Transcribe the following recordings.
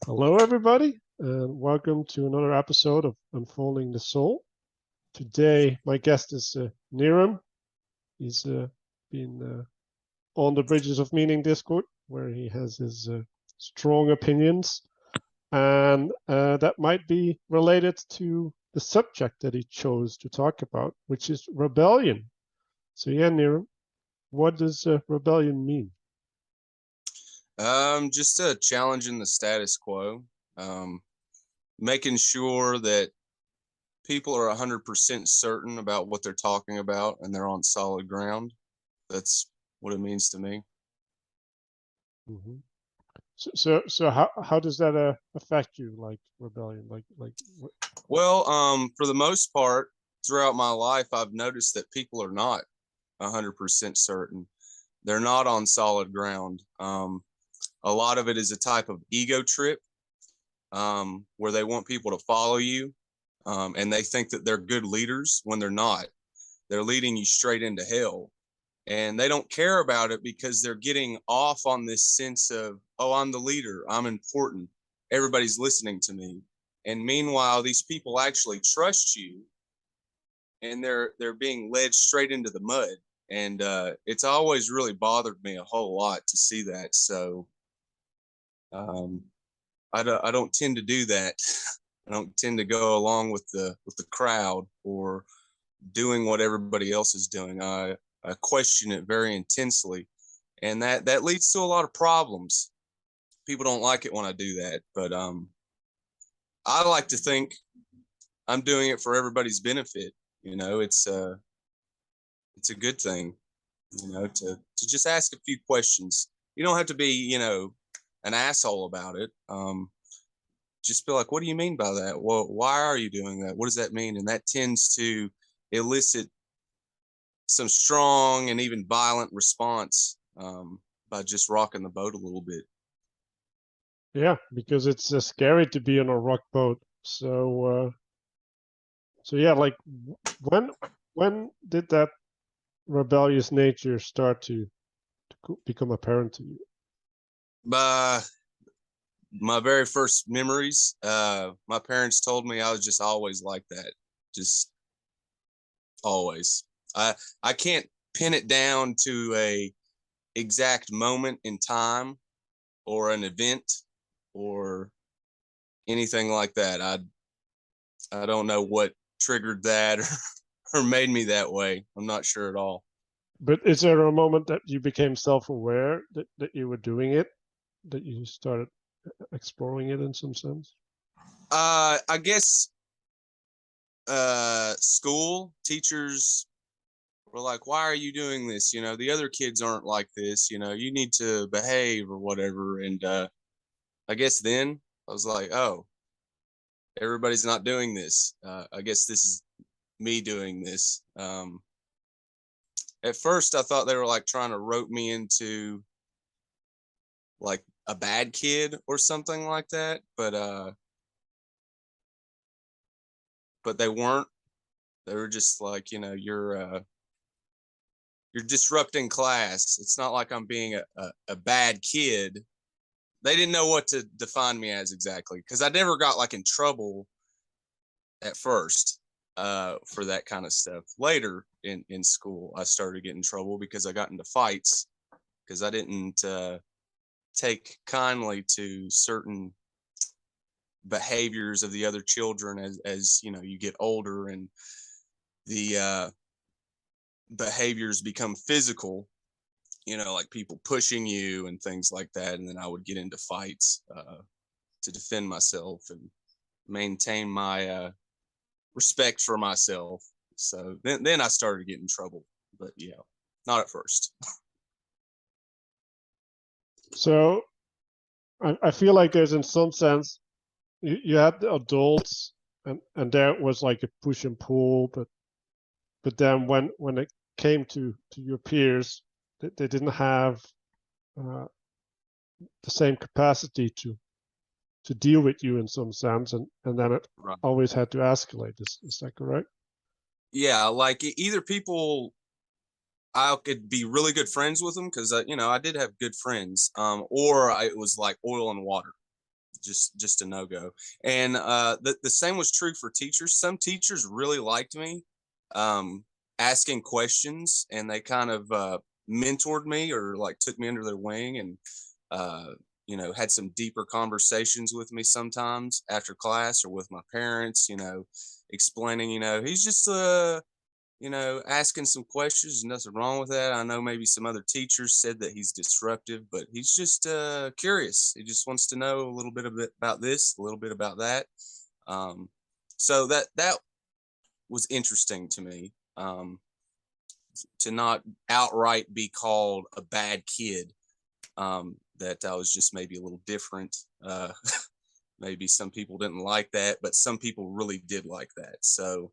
Hello, everybody, and welcome to another episode of Unfolding the Soul. Today, my guest is Neirum. He's been on the Bridges of Meaning Discord, where he has his strong opinions, and that might be related to the subject that he chose to talk about, which is rebellion. So, yeah, Neirum, what does rebellion mean? Just challenging the status quo, making sure that people are 100% certain about what they're talking about and they're on solid ground. That's what it means to me. Mm-hmm. So how does that affect you, like rebellion? Well, for the most part, throughout my life, I've noticed that people are not 100% certain. They're not on solid ground. A lot of it is a type of ego trip, where they want people to follow you, and they think that they're good leaders when they're not. They're leading you straight into hell, and they don't care about it because they're getting off on this sense of, oh, I'm the leader, I'm important, everybody's listening to me. And meanwhile, these people actually trust you, and they're being led straight into the mud. And it's always really bothered me a whole lot to see that. So um, I don't tend to do that. I don't tend to go along with the crowd or doing what everybody else is doing. I question it very intensely, and that leads to a lot of problems. People don't like it when I do that, but I like to think I'm doing it for everybody's benefit. It's a good thing. To just ask a few questions. You don't have to be an asshole about it. Just be like, what do you mean by that? Well, why are you doing that? What does that mean? And that tends to elicit some strong and even violent response, by just rocking the boat a little bit. Yeah, because it's scary to be on a rock boat. So yeah, like when did that rebellious nature start to become apparent to you? My very first memories, my parents told me I was just always like that, just always. I can't pin it down to a exact moment in time or an event or anything like that. I don't know what triggered that or made me that way. I'm not sure at all. But is there a moment that you became self-aware that you were doing it, that you started exploring it in some sense? I guess school teachers were like, why are you doing this? The other kids aren't like this. You need to behave or whatever. And I guess then I was like, oh, everybody's not doing this. I guess this is me doing this. At first, I thought they were like trying to rope me into like a bad kid or something like that, but they weren't. They were just like, you're disrupting class. It's not like I'm being a bad kid. They didn't know what to define me as exactly, because I never got like in trouble at first for that kind of stuff. Later in school, I started getting in trouble because I got into fights because I didn't take kindly to certain behaviors of the other children as you get older, and the behaviors become physical, like people pushing you and things like that. And then I would get into fights to defend myself and maintain my respect for myself. So then I started getting in trouble, but yeah, not at first. So I feel like there's, in some sense, you had the adults, and there was like a push and pull, but then when it came to your peers, they didn't have uh, the same capacity to deal with you in some sense, and then it Right. always had to escalate. Is that correct? Yeah, like either people, I could be really good friends with them because I did have good friends, or it was like oil and water. just a no-go. And the same was true for teachers. Some teachers really liked me, asking questions, and they kind of mentored me, or like took me under their wing, and had some deeper conversations with me sometimes after class or with my parents, explaining, he's just asking some questions. Nothing wrong with that. I know maybe some other teachers said that he's disruptive, but he's just curious. He just wants to know a little bit about this, a little bit about that. So that was interesting to me, to not outright be called a bad kid. That I was just maybe a little different. Maybe some people didn't like that, but some people really did like that. So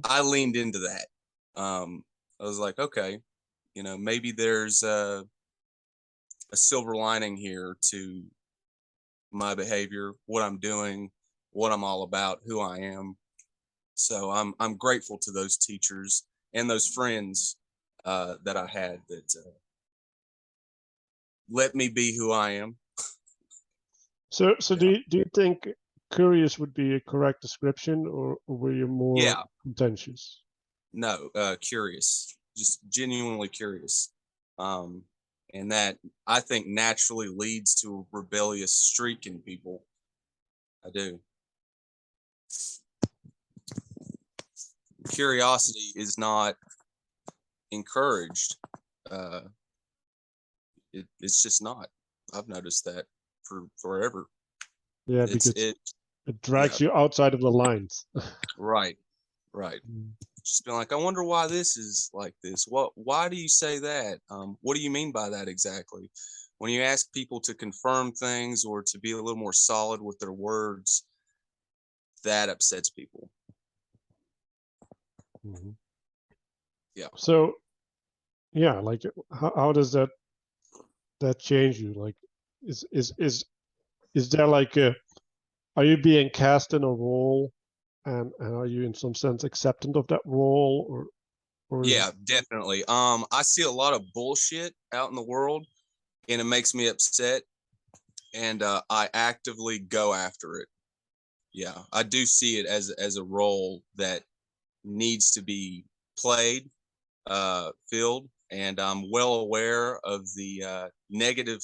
I leaned into that. I was like, okay, maybe there's a silver lining here to my behavior, what I'm doing, what I'm all about, who I am. So I'm grateful to those teachers and those friends that I had that let me be who I am. So do you think curious would be a correct description, or were you more contentious? No, curious, just genuinely curious. And that, I think, naturally leads to a rebellious streak in people. I do. Curiosity is not encouraged. It's just not. I've noticed that for forever. Yeah, because it drags you outside of the lines. Right. Just being like, I wonder why this is like this. Why do you say that? What do you mean by that exactly? When you ask people to confirm things or to be a little more solid with their words, that upsets people. Yeah. So, yeah, like how does that change you? Like, is there like are you being cast in a role, and are you in some sense acceptant of that role, or yeah, definitely. I see a lot of bullshit out in the world, and it makes me upset, and I actively go after it. Yeah, I do see it as a role that needs to be played, filled, and I'm well aware of the negative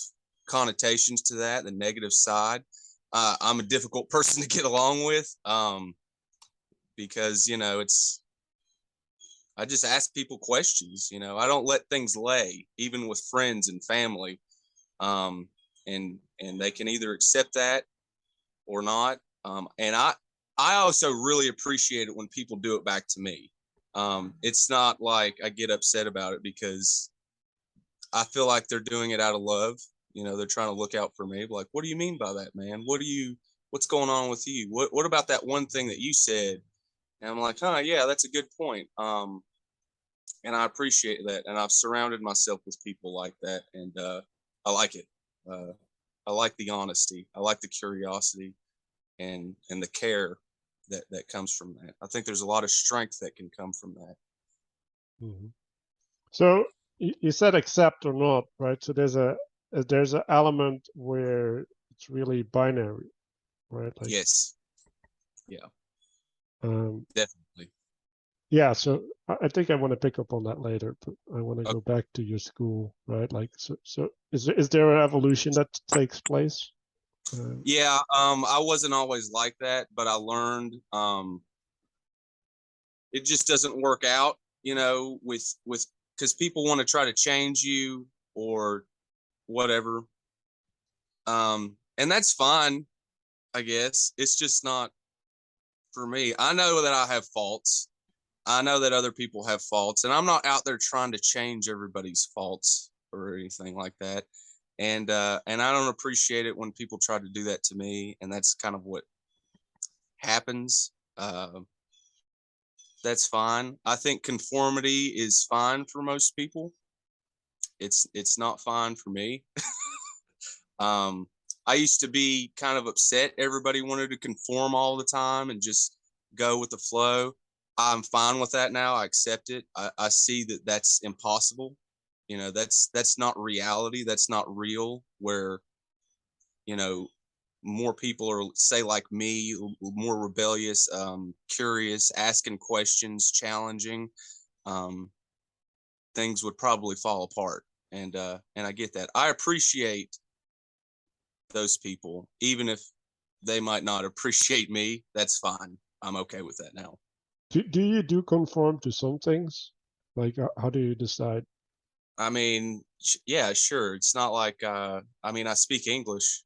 connotations to that, the negative side. I'm a difficult person to get along with, because I just ask people questions. I don't let things lay, even with friends and family, and they can either accept that or not. And I also really appreciate it when people do it back to me. It's not like I get upset about it, because I feel like they're doing it out of love. They're trying to look out for me. Like, what do you mean by that, man? What's going on with you? What about that one thing that you said? And I'm like, yeah, that's a good point. And I appreciate that. And I've surrounded myself with people like that. And I like it. I like the honesty. I like the curiosity and the care that comes from that. I think there's a lot of strength that can come from that. So you said accept or not, right? So there's an element where it's really binary, right? Like, yes. Yeah. Definitely. Yeah. So I think I want to pick up on that later, but I want to go back to your school, right? Like, so is there an evolution that takes place? Yeah. I wasn't always like that, but I learned, it just doesn't work out, with because people want to try to change you or whatever. And that's fine, I guess. It's just not for me. I know that I have faults. I know that other people have faults, and I'm not out there trying to change everybody's faults or anything like that. And I don't appreciate it when people try to do that to me, and that's kind of what happens. That's fine. I think conformity is fine for most people. It's not fine for me. I used to be kind of upset everybody wanted to conform all the time and just go with the flow. I'm fine with that now. I accept it. I see that that's impossible. That's not reality. That's not real, where more people are, say, like me, more rebellious, curious, asking questions, challenging, things would probably fall apart. And I get that. I appreciate those people, even if they might not appreciate me. That's fine. I'm okay with that now. Do you conform to some things? Like, how do you decide? I mean, yeah, sure. It's not like I mean, I speak English.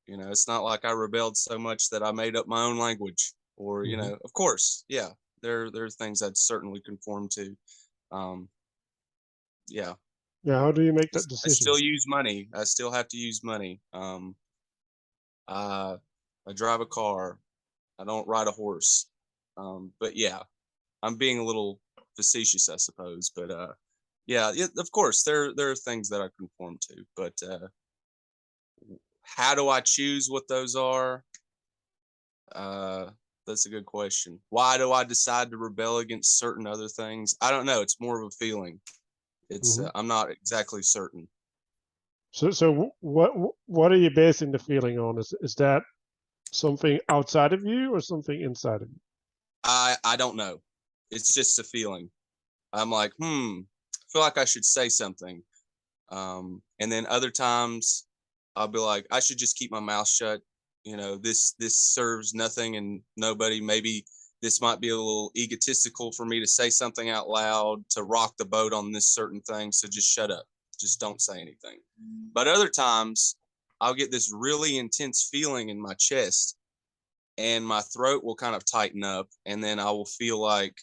You know, it's not like I rebelled so much that I made up my own language. Or, you know, of course, yeah, there are things I'd certainly conform to. Um, yeah, Yeah, how do you make that I still decision? use money. I still have to use money. I drive a car. I don't ride a horse. But yeah, I'm being a little facetious, I suppose. But yeah, of course, there are things that I conform to. But how do I choose what those are? That's a good question. Why do I decide to rebel against certain other things? I don't know. It's more of a feeling. It's I'm not exactly certain. So what are you basing the feeling on? Is that something outside of you or something inside of you? I don't know. It's just a feeling. I'm like, I feel like I should say something. And then other times I'll be like, I should just keep my mouth shut. You know, this serves nothing and nobody. Maybe this might be a little egotistical for me to say something out loud to rock the boat on this certain thing. So just shut up. Just don't say anything. But other times I'll get this really intense feeling in my chest and my throat will kind of tighten up. And then I will feel like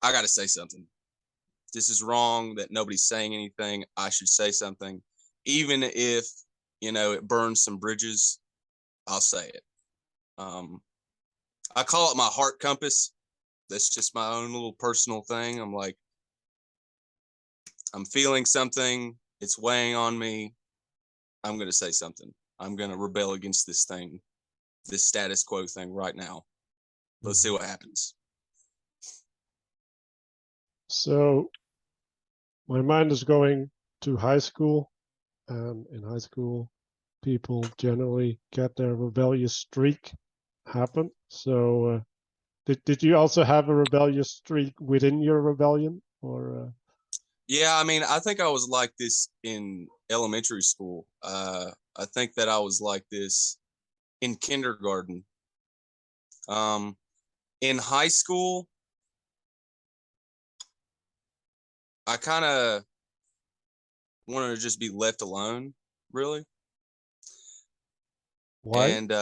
I got to say something. This is wrong, that nobody's saying anything. I should say something. Even if, you know, it burns some bridges, I'll say it. I call it my heart compass. That's just my own little personal thing. I'm like, I'm feeling something. It's weighing on me. I'm going to say something. I'm going to rebel against this thing, this status quo thing right now. Let's see what happens. So my mind is going to high school, and in high school, people generally get their rebellious streak happen. So did you also have a rebellious streak within your rebellion, or? Yeah, I mean, I think I was like this in elementary school. I think that I was like this in kindergarten. In high school, I kind of wanted to just be left alone, really. Why? And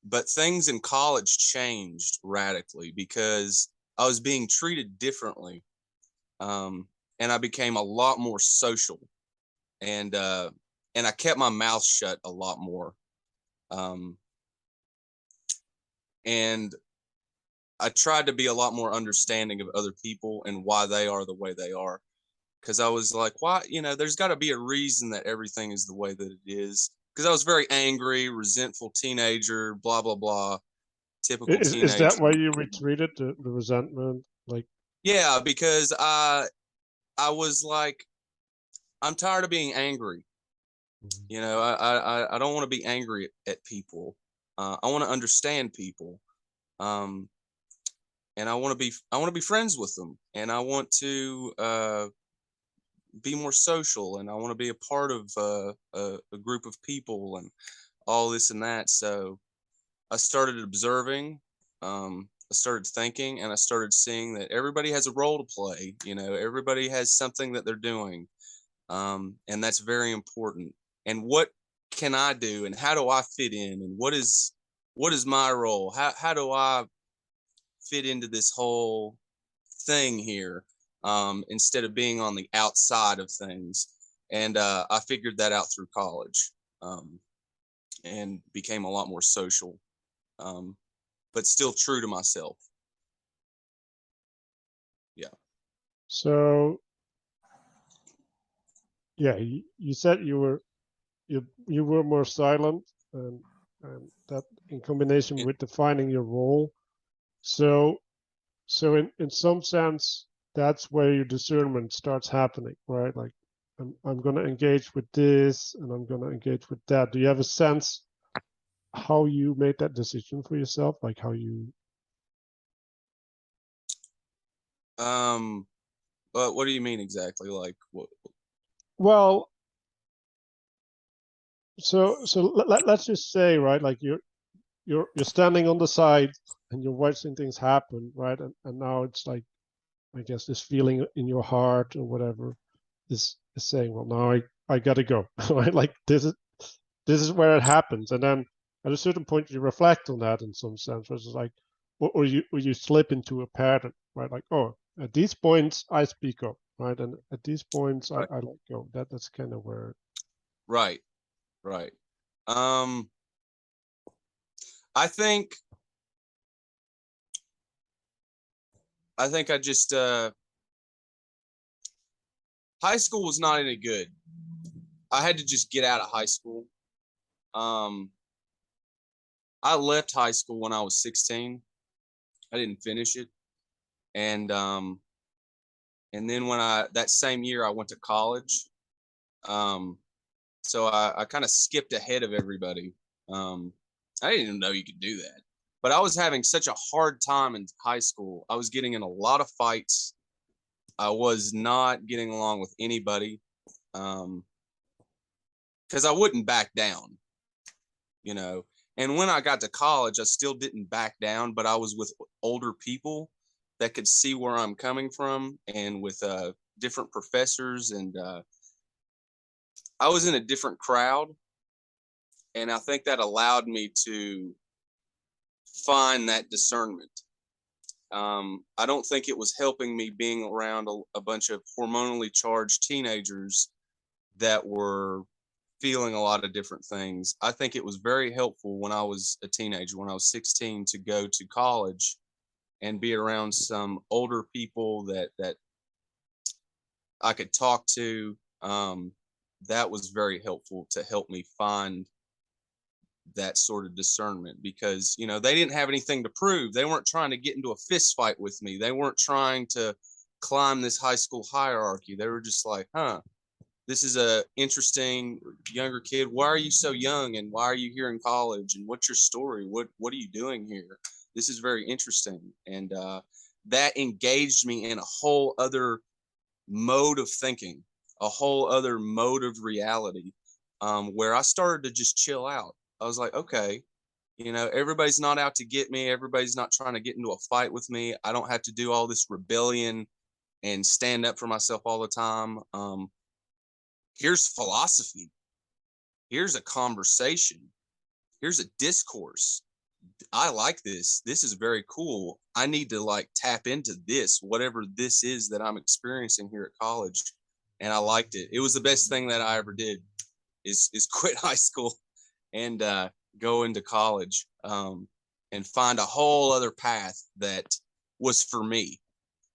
but things in college changed radically because I was being treated differently, and I became a lot more social, and I kept my mouth shut a lot more, and I tried to be a lot more understanding of other people and why they are the way they are. Because I was like, why, you know, there's got to be a reason that everything is the way that it is. Because I was very angry, resentful teenager, blah, blah, blah, typical Is that teenager. why you retreated, the resentment? Like, Yeah, because I was like, I'm tired of being angry. You know, I don't want to be angry at people. I want to understand people. And I want to be friends with them, and I want to be more social, and I want to be a part of a group of people and all this and that. So I started observing, I started thinking, and I started seeing that everybody has a role to play. You know, everybody has something that they're doing, and that's very important. And what can I do, and how do I fit in, and what is my role? How do I fit into this whole thing here, instead of being on the outside of things? And I figured that out through college, and became a lot more social, but still true to myself. Yeah. so yeah, you said you were more silent, and that in combination And, with defining your role. So in some sense, that's where your discernment starts happening, right? Like, I'm going to engage with this, and I'm going to engage with that. Do you have a sense how you made that decision for yourself, like how you? But what do you mean exactly? Like what? Well, so let's just say, right, like you're standing on the side and you're watching things happen, right, and now it's like, I guess this feeling in your heart or whatever is saying, well, now I gotta go, right? Like this is where it happens, and then at a certain point you reflect on that in some sense, which is like, or you slip into a pattern, right? Like, oh, at these points I speak up, right, and at these points Right, I let go. That's kind of where. right, right. Um, I think I just high school was not any good. I had to just get out of high school. Um, I left high school when I was 16. I didn't finish it, and then when that same year I went to college. Um, so I kind of skipped ahead of everybody. I didn't even know you could do that, but I was having such a hard time in high school. I was getting in a lot of fights. I was not getting along with anybody. Because I wouldn't back down, you know. And when I got to college, I still didn't back down, but I was with older people that could see where I'm coming from, and with different professors, and I was in a different crowd, and I think that allowed me to find that discernment. I don't think it was helping me being around a bunch of hormonally charged teenagers that were feeling a lot of different things. I think it was very helpful when I was a teenager, when I was 16, to go to college and be around some older people that I could talk to. That was very helpful to help me find that sort of discernment, because they didn't have anything to prove. They weren't trying to get into a fist fight with me. They weren't trying to climb this high school hierarchy. They were just like, this is a interesting younger kid. Why are you so young, and why are you here in college, and what's your story? What are you doing here? This is very interesting. And that engaged me in a whole other mode of thinking, a whole other mode of reality, where I started to just chill out. I was like, okay, everybody's not out to get me. Everybody's not trying to get into a fight with me. I don't have to do all this rebellion and stand up for myself all the time. Here's philosophy. Here's a conversation. Here's a discourse. I like this. This is very cool. I need to like tap into this, whatever this is that I'm experiencing here at college. And I liked it. It was the best thing that I ever did, is quit high school and go into college, and find a whole other path that was for me.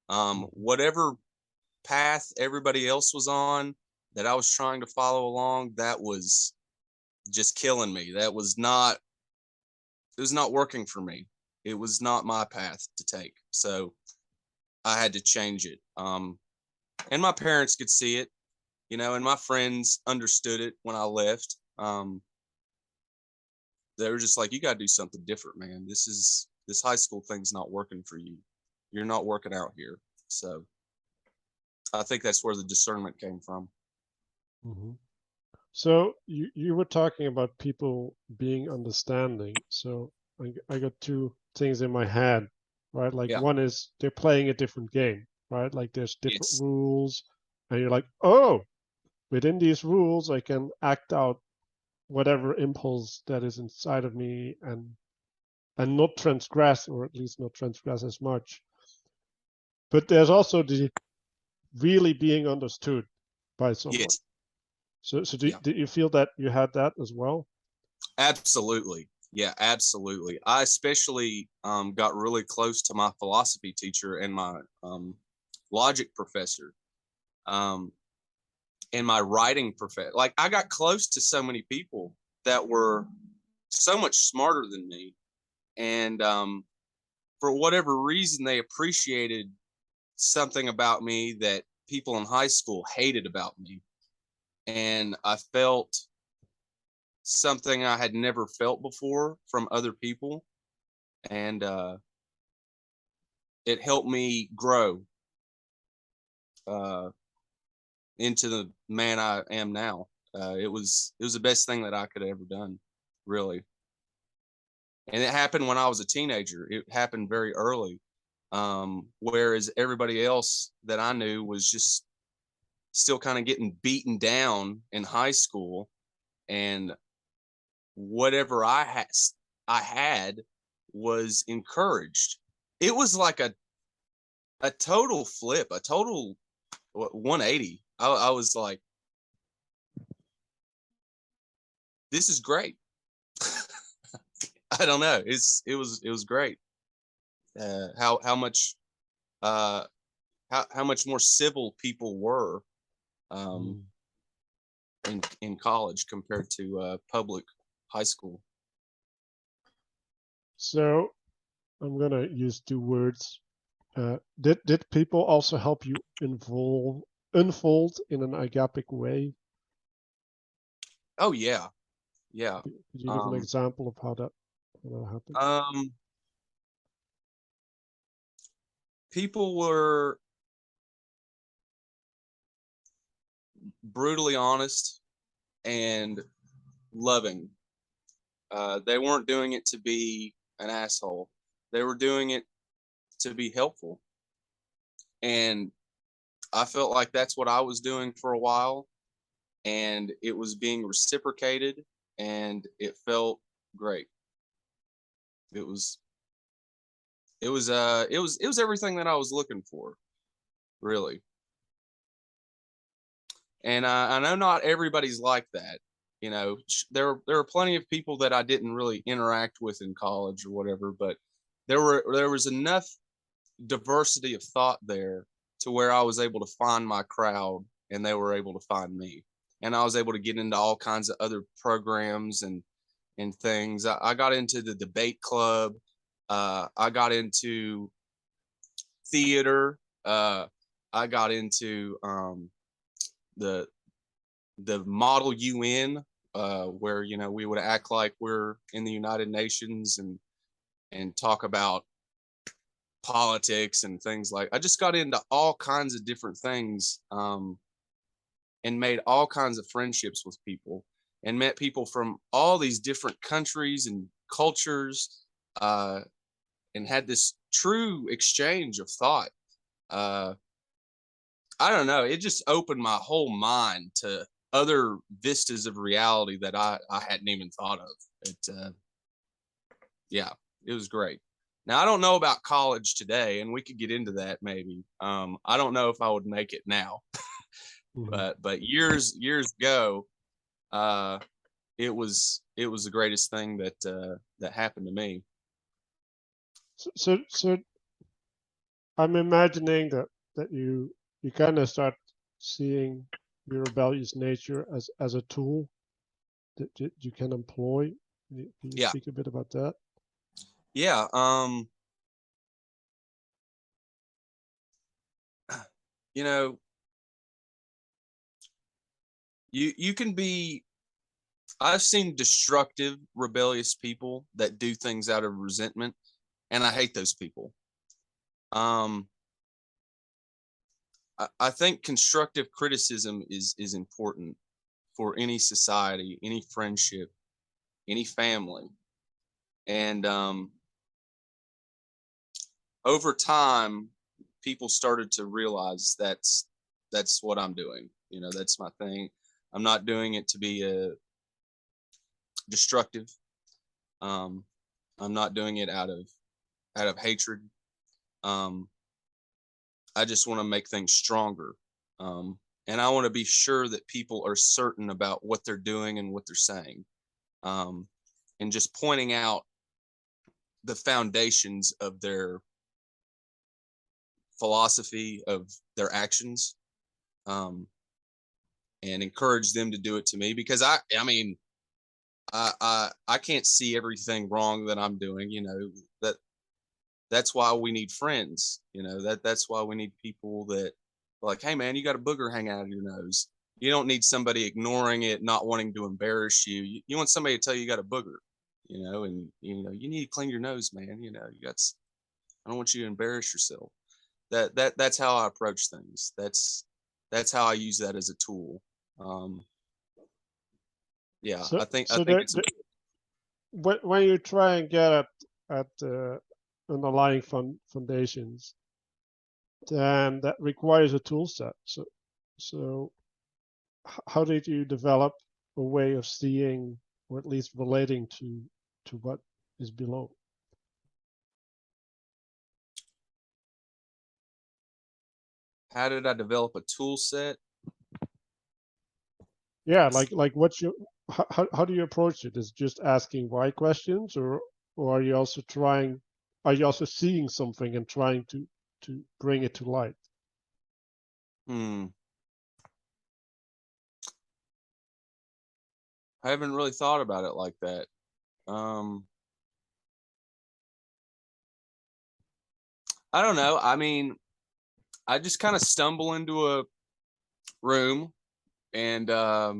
Whatever path everybody else was on that I was trying to follow along, that was just killing me. It was not working for me. It was not my path to take. So I had to change it. And my parents could see it, and my friends understood it when I left. They were just like, you got to do something different, man. This high school thing's not working for you. You're not working out here. So I think that's where the discernment came from. Mm-hmm. So you were talking about people being understanding. So I got two things in my head, right? Like, Yeah. one is they're playing a different game, right? Like there's different Yes. rules, and you're like, oh, within these rules I can act out whatever impulse that is inside of me, and not transgress, or at least not transgress as much. But there's also the really being understood by someone. Yes. So Yeah. did you feel that you had that as well? Absolutely. Yeah, absolutely. I especially got really close to my philosophy teacher and my logic professor, um, and my writing professor. Like, I got close to so many people that were so much smarter than me, and for whatever reason, they appreciated something about me that people in high school hated about me, and I felt something I had never felt before from other people, and it helped me grow uh, into the man I am now. It was the best thing that I could have ever done, really. And it happened when I was a teenager. It happened very early. Whereas everybody else that I knew was just still kind of getting beaten down in high school, and whatever I had was encouraged. It was like a total flip, a total 180. I was like, this is great. I don't know. It was great. How much uh how much more civil people were um in college compared to public high school. So I'm gonna use two words. Did people also help you unfold in an agapic way? Oh yeah. Yeah. Could you give an Um example of how that happened? um People were brutally honest and loving. They weren't doing it to be an asshole. They were doing it to be helpful. And I felt like that's what I was doing for a while, and it was being reciprocated, and it felt great. It was it was everything that I was looking for, really. And I know not everybody's like that. You know, there are plenty of people that I didn't really interact with in college or whatever, but there was enough diversity of thought there to where I was able to find my crowd, and they were able to find me. And I was able to get into all kinds of other programs and things. I got into the debate club. I got into theater. I got into the model UN, where we would act like we're in the United Nations and talk about politics and things. Like, I just got into all kinds of different things, and made all kinds of friendships with people, and met people from all these different countries and cultures, uh, and had this true exchange of thought. Uh, I don't know. It just opened my whole mind to other vistas of reality that I hadn't even thought of. Yeah, it was great. Now, I don't know about college today, and we could get into that maybe. I don't know if I would make it now, Mhm. but years ago, uh, it was the greatest thing that happened to me. So I'm imagining that you kind of start seeing your rebellious nature as a tool that you can employ. Can you Yeah, speak a bit about that? yeah. You know, you can be. I've seen destructive, rebellious people that do things out of resentment, and I hate those people. Um, I think constructive criticism is important for any society, any friendship, any family, and over time, people started to realize that's what I'm doing. That's my thing. I'm not doing it to be a destructive. Um, I'm not doing it out of hatred. Um, I just want to make things stronger. And I want to be sure that people are certain about what they're doing and what they're saying. Um, and just pointing out the foundations of their philosophy, of their actions, um, and encourage them to do it to me, because I mean, I can't see everything wrong that I'm doing. That that's why we need friends. That's why we need people that, like, hey man, you got a booger hanging out of your nose. You don't need somebody ignoring it, not wanting to embarrass you. You want somebody to tell you got a booger, and you need to clean your nose, man. I don't want you to embarrass yourself. That's how I approach things. That's how I use that as a tool. Yeah, So I think so it's when you try and get at underlying foundations, then that requires a tool set. So how did you develop a way of seeing, or at least relating to what is below? how did I develop a tool set? Yeah, like what's your how do you approach it? Is it just asking why questions, or are you also seeing something and trying to bring it to light? I haven't really thought about it like that. I don't know. I mean, I just kind of stumble into a room and I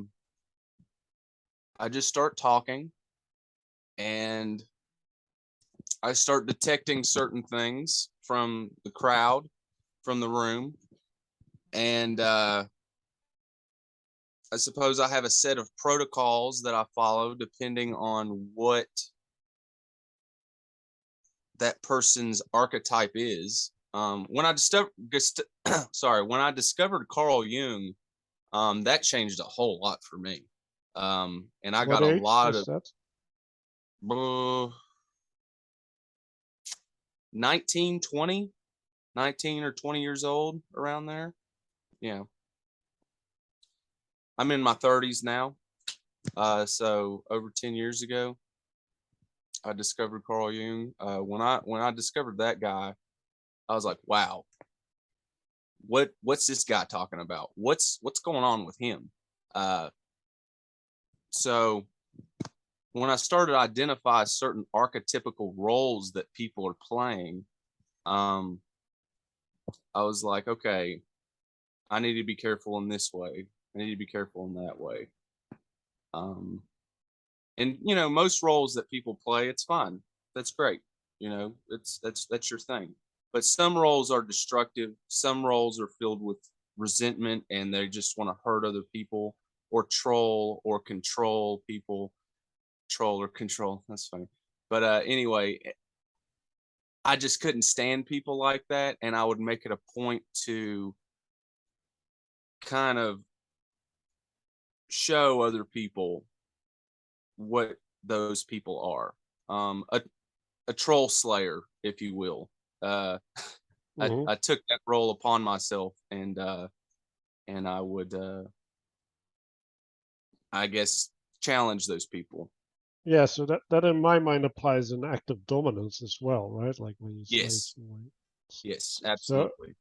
just start talking and I start detecting certain things from the crowd, from the room. And I suppose I have a set of protocols that I follow depending on what that person's archetype is. When I discovered Carl Jung, that changed a whole lot for me. And I What got a age lot was of that? 19, 20, 19 or 20 years old, around there. Yeah. I'm in my 30s now. So over 10 years ago, I discovered Carl Jung. When I discovered that guy, I was like, wow, what's this guy talking about? What's going on with him? So when I started to identify certain archetypical roles that people are playing, I was like, okay, I need to be careful in this way. I need to be careful in that way. And most roles that people play, it's fine. That's great. That's your thing. But some roles are destructive. Some roles are filled with resentment and they just want to hurt other people or troll or control people. Troll or control. That's funny. But anyway, I just couldn't stand people like that. And I would make it a point to kind of show other people what those people are. A troll slayer, if you will. I took that role upon myself, and I would, I guess, challenge those people. Yeah, so that in my mind applies an act of dominance as well, right? Like when you slay Yes, someone. yes, So absolutely.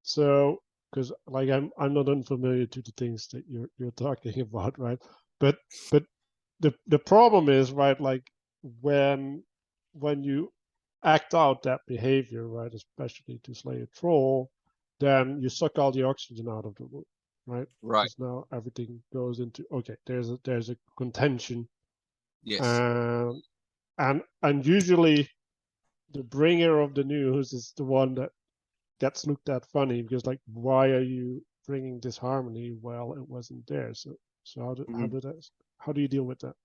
so because like I'm not unfamiliar to the things that you're talking about, right? But the problem is, right, like when you act out that behavior, right, especially to slay a troll, then you suck all the oxygen out of the room, right? Right. Because now everything goes into, okay, there's a contention. Yes. And usually the bringer of the news is the one that gets looked at funny, because like, why are you bringing disharmony? Well, it wasn't there. So how do you deal with that?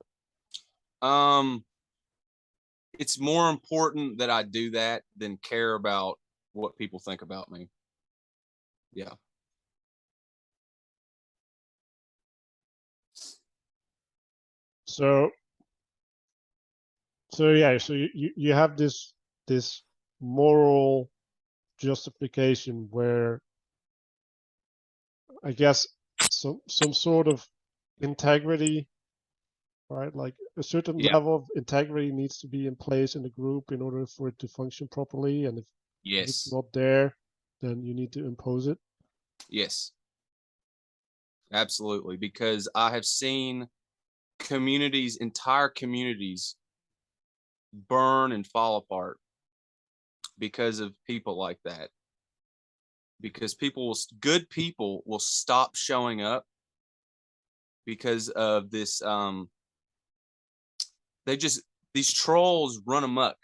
It's more important that I do that than care about what people think about me. Yeah. So yeah, so you have this moral justification where I guess some sort of integrity, right? Like a certain Yeah. level of integrity needs to be in place in the group in order for it to function properly. And if it's Yes. not there, then you need to impose it. Yes. Absolutely. Because I have seen entire communities burn and fall apart because of people like that. because good people will stop showing up because of this. These trolls run amok,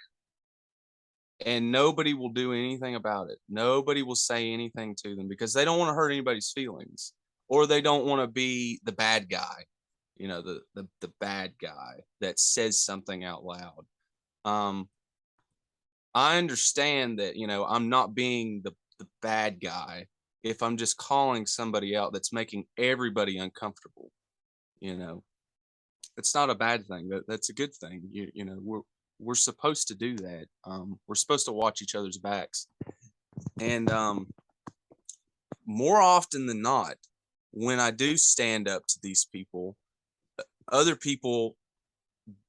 and nobody will do anything about it. Nobody will say anything to them because they don't want to hurt anybody's feelings, or they don't want to be the bad guy, the bad guy that says something out loud. I understand that, I'm not being the bad guy if I'm just calling somebody out that's making everybody uncomfortable. It's not a bad thing. That's a good thing. We're supposed to do that. We're supposed to watch each other's backs. And more often than not, when I do stand up to these people, other people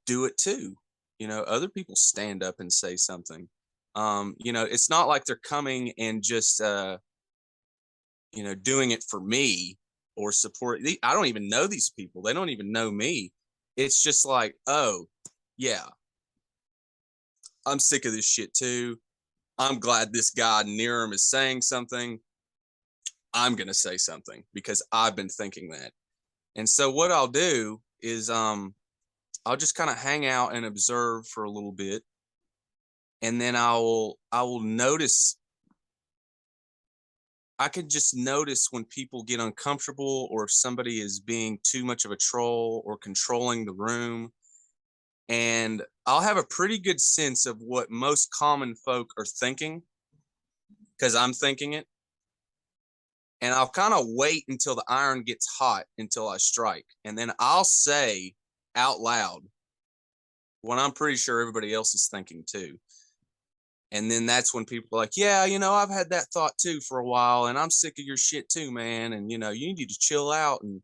do it too. Other people stand up and say something. It's not like they're coming and just, doing it for me or support. I don't even know these people. They don't even know me. It's just like, oh, yeah, I'm sick of this shit too. I'm glad this guy Neirum is saying something. I'm going to say something because I've been thinking that. And so what I'll do is I'll just kind of hang out and observe for a little bit. And then I will notice. I could just notice when people get uncomfortable, or if somebody is being too much of a troll or controlling the room. And I'll have a pretty good sense of what most common folk are thinking because I'm thinking it. And I'll kind of wait until the iron gets hot until I strike. And then I'll say out loud when I'm pretty sure everybody else is thinking too. And then that's when people are like, yeah, I've had that thought too for a while, and I'm sick of your shit too, man. And, you need to chill out. And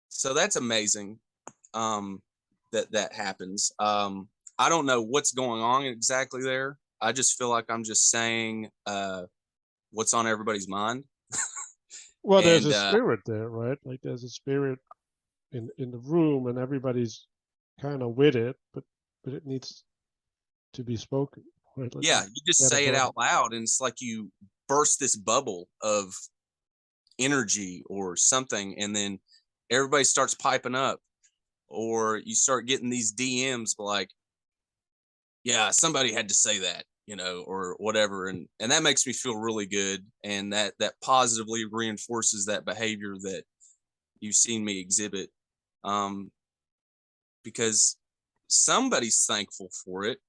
so that's amazing that happens. I don't know what's going on exactly there. I just feel like I'm just saying what's on everybody's mind. Well, there's a spirit there, right? Like there's a spirit in the room, and everybody's kind of with it, but it needs to be spoken. Right? Like you just say it out loud, and it's like you burst this bubble of energy or something, and then everybody starts piping up, or you start getting these DMs like, yeah, somebody had to say that, or whatever. And that makes me feel really good. And that positively reinforces that behavior that you've seen me exhibit. Because somebody's thankful for it.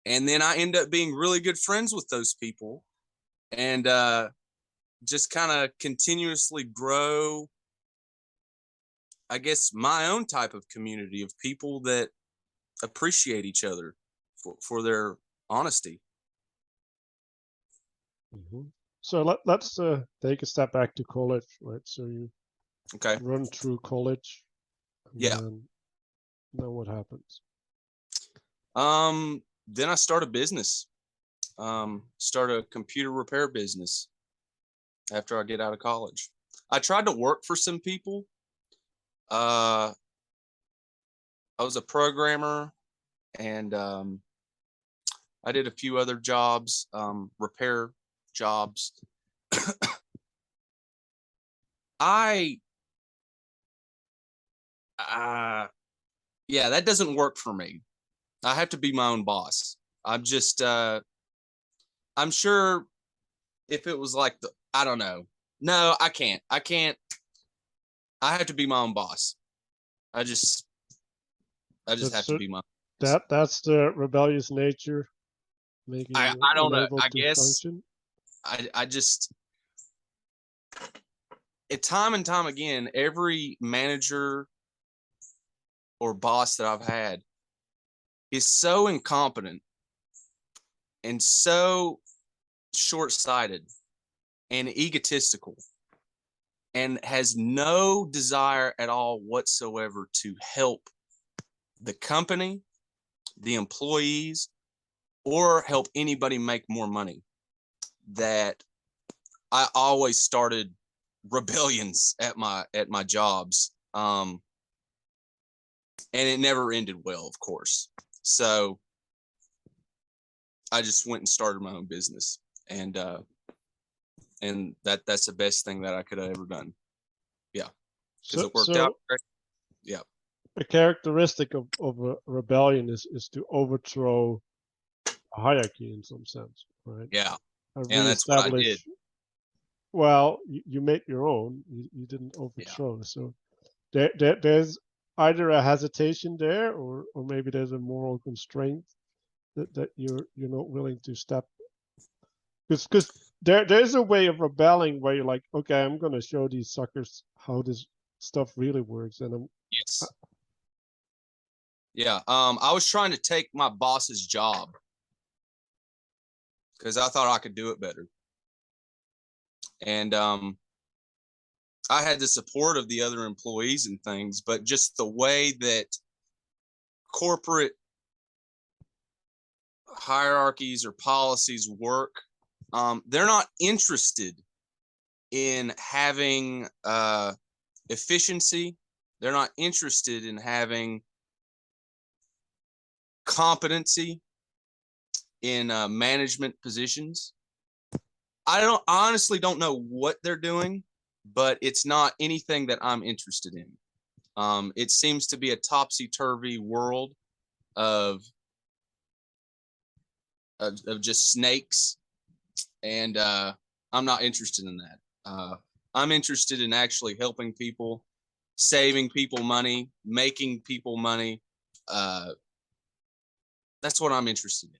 And then I end up being really good friends with those people, and just kind of continuously grow, I guess, my own type of community of people that appreciate each other for their honesty. Mm-hmm. So let's take a step back to college, right? So you run through college. Yeah. Then what happens? Then I start a business. Start a computer repair business after I get out of college. I tried to work for some people. I was a programmer, and I did a few other jobs, repair jobs. Yeah, that doesn't work for me. I have to be my own boss. I'm just, I'm sure if it was like I don't know. No, I can't. I have to be my own boss. I just have to be my own boss. That's the rebellious nature making I you don't know. unable I to guess function. I just, time and time again, every manager or boss that I've had is so incompetent and so short-sighted and egotistical, and has no desire at all whatsoever to help the company, the employees, or help anybody make more money, that I always started rebellions at my jobs. And it never ended well, of course. So I just went and started my own business. And And that's the best thing that I could have ever done. Yeah. Because So, it worked out great. Yeah. a characteristic of a rebellion is to overthrow a hierarchy in some sense, right? Yeah. And And that's what I did. reestablish. Well, you made your own. You didn't Yeah. overthrow. So there's either a hesitation there, or maybe there's a moral constraint that you're not willing to step. Because there's a way of rebelling where you're like, okay, I'm gonna show these suckers how this stuff really works, and Yes. Yeah. I was trying to take my boss's job because I thought I could do it better. And I had the support of the other employees and things, but just the way that corporate hierarchies or policies work, they're not interested in having efficiency. They're not interested in having competency in management positions. I honestly don't know what they're doing, but it's not anything that I'm interested in. It seems to be a topsy-turvy world of just snakes, and I'm not interested in that. I'm interested in actually helping people, saving people money, making people money. That's what I'm interested in.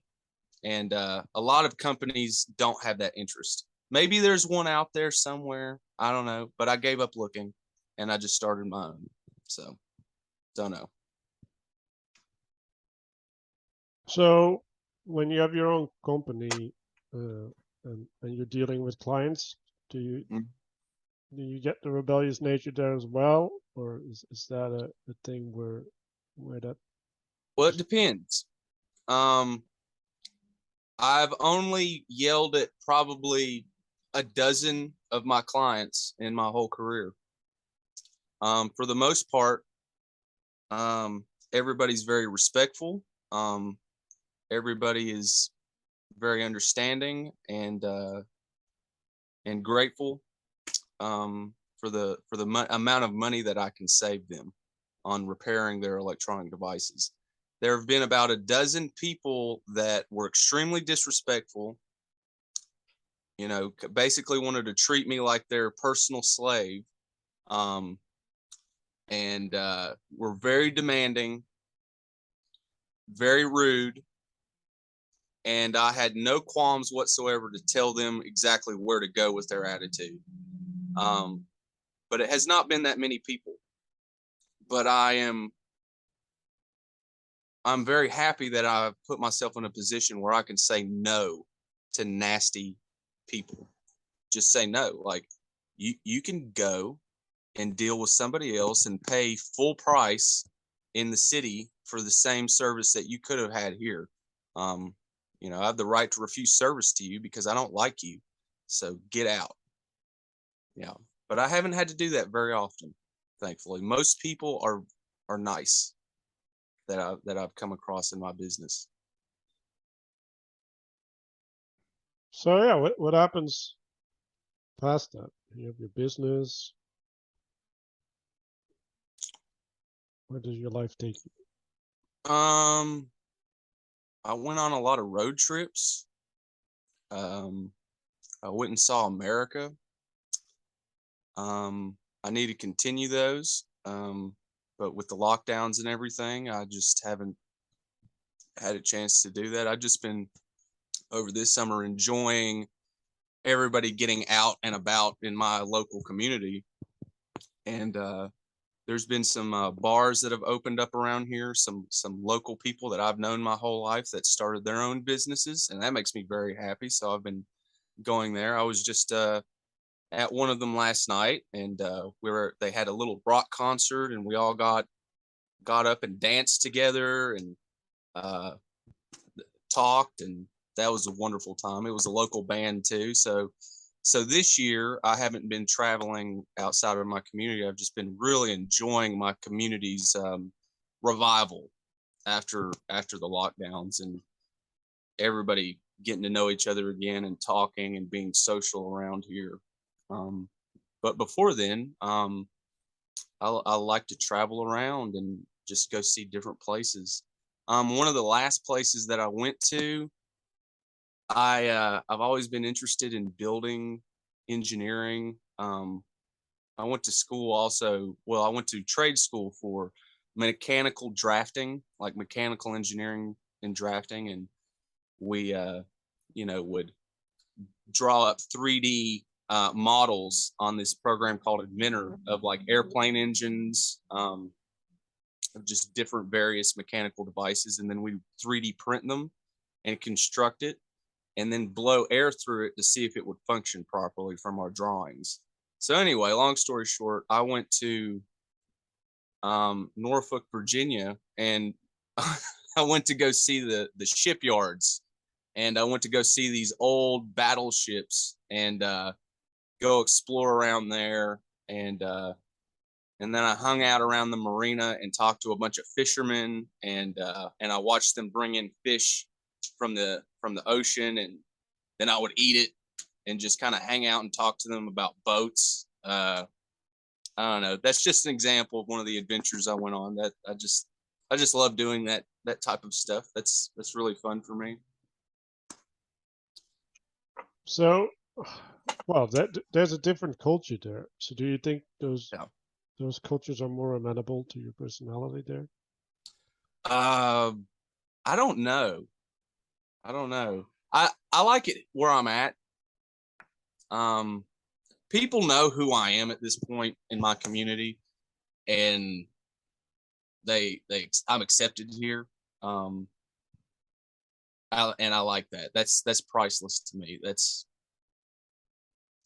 And a lot of companies don't have that interest. Maybe there's one out there somewhere. I don't know. But I gave up looking and I just started my own. So, don't know. So when you have your own company and you're dealing with clients, do you get the rebellious nature there as well, or is that a thing where that? Well, it depends. I've only yelled at probably a dozen of my clients in my whole career. For the most part, everybody's very respectful. Everybody is very understanding and grateful for the amount of money that I can save them on repairing their electronic devices. There have been about a dozen people that were extremely disrespectful, you know, basically wanted to treat me like their personal slave, and were very demanding, very rude, and I had no qualms whatsoever to tell them exactly where to go with their attitude. But it has not been that many people. But I'm very happy that I've put myself in a position where I can say no to nasty people. Just say no. Like you can go and deal with somebody else and pay full price in the city for the same service that you could have had here. You know, I have the right to refuse service to you because I don't like you. So get out. Yeah. But I haven't had to do that very often, thankfully. Most people are nice that I've come across in my business. So yeah, what happens past that? You have your business. Where does your life take you? I went on a lot of road trips. I went and saw America. I need to continue those. But with the lockdowns and everything, I just haven't had a chance to do that. I've just been over this summer enjoying everybody getting out and about in my local community. And there's been some bars that have opened up around here, some local people that I've known my whole life that started their own businesses, and that makes me very happy. So I've been going there. I was just at one of them last night, and they had a little rock concert, and we all got up and danced together and talked, and that was a wonderful time. It was a local band too, so this year I haven't been traveling outside of my community. I've just been really enjoying my community's revival after the lockdowns, and everybody getting to know each other again and talking and being social around here. But before then, I like to travel around and just go see different places. One of the last places that I went to, I've always been interested in building engineering. I went to school also. Well, I went to trade school for mechanical drafting, like mechanical engineering and drafting, and we, would draw up 3D models on this program called Inventor of like airplane engines, of just different various mechanical devices, and then we 3D print them and construct it, and then blow air through it to see if it would function properly from our drawings. So anyway, long story short, I went to Norfolk, Virginia, and I went to go see the shipyards, and I went to go see these old battleships and go explore around there, and then I hung out around the marina and talked to a bunch of fishermen, and I watched them bring in fish from the ocean, and then I would eat it and just kind of hang out and talk to them about boats. I don't know. That's just an example of one of the adventures I went on. That I just love doing that type of stuff. That's really fun for me. So, well, there's a different culture there. So, do you think those cultures are more amenable to your personality there? I don't know. I like it where I'm at. People know who I am at this point in my community, and I'm accepted here. I like that. That's priceless to me.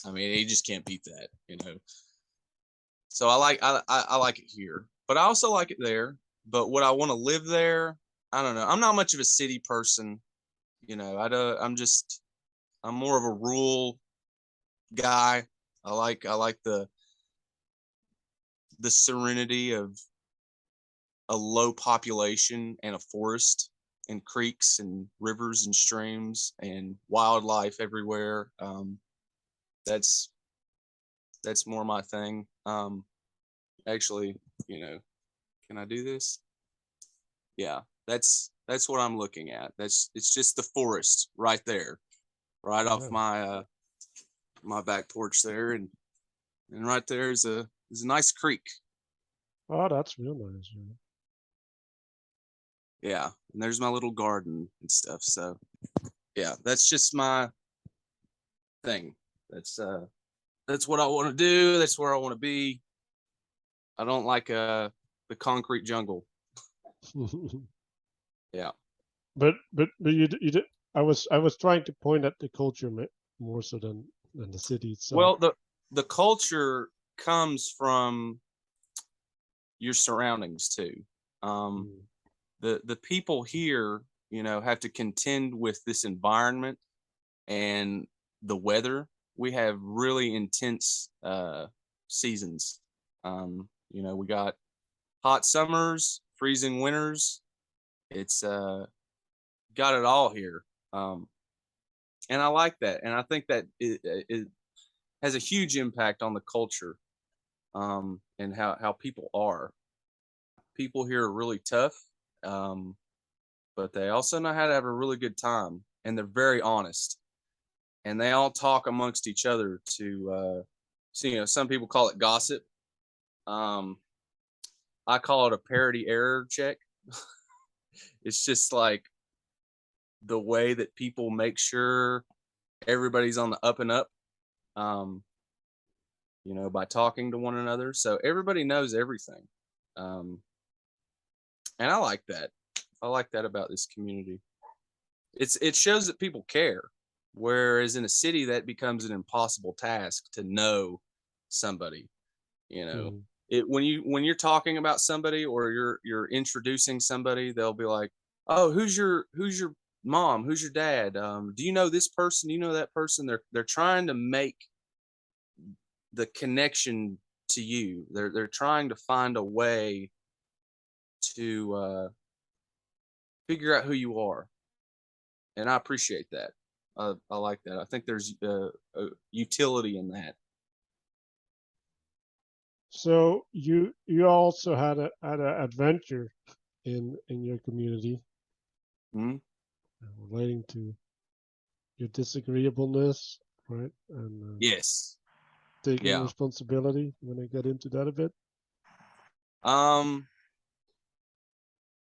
I mean, you just can't beat that, you know. So I like it here, but I also like it there. But would I want to live there? I don't know. I'm not much of a city person, you know. I'm more of a rural guy. I like the serenity of a low population and a forest and creeks and rivers and streams and wildlife everywhere. That's more my thing. Actually, you know, can I do this? Yeah, that's what I'm looking at. It's just the forest right there, right off my my back porch there, and right there is a nice creek. Oh, that's real nice. Yeah, and there's my little garden and stuff. So yeah, that's just my thing. That's what I want to do. That's where I want to be. I don't like the concrete jungle. Yeah. But you did. I was trying to point at the culture more so than the city itself. Well, the culture comes from your surroundings too. The people here, you know, have to contend with this environment and the weather. We have really intense seasons. You know, we got hot summers, freezing winters. It's got it all here. And I like that. And I think that it has a huge impact on the culture, and how people are. People here are really tough, but they also know how to have a really good time, and they're very honest. And they all talk amongst each other to, so, you know, some people call it gossip. I call it a parity error check. It's just like the way that people make sure everybody's on the up and up, you know, by talking to one another. So everybody knows everything. And I like that. I like that about this community. It shows that people care. Whereas in a city, that becomes an impossible task to know somebody. You know, when you're talking about somebody or you're introducing somebody, they'll be like, "Oh, who's your mom? Who's your dad? Do you know this person? Do you know that person?" They're trying to make the connection to you. They're trying to find a way to figure out who you are, and I appreciate that. I like that. I think there's a utility in that. So you also had a adventure in your community Hmm. relating to your disagreeableness, right? And Yes. taking Yeah. responsibility. You want to get into that a bit? Um.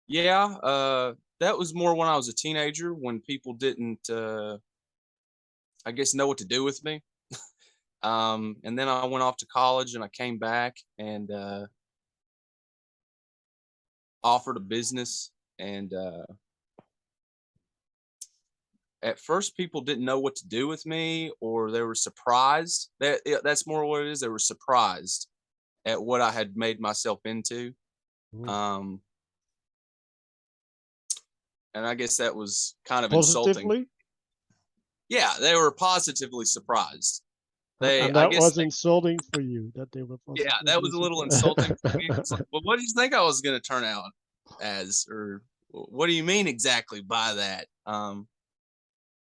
Yeah. That was more when I was a teenager, when people didn't, I guess, know what to do with me. And then I went off to college, and I came back and offered a business. And at first, people didn't know what to do with me, or they were surprised. That's more what it is. They were surprised at what I had made myself into. Mm. Um, and I guess that was kind of insulting. Positively, Yeah, they were positively surprised. and I that guess was insulting for you that they were yeah, that positively was a little insulting for me. It's surprised. like, well, what do you think I was going to turn out as, or what do you mean exactly by that?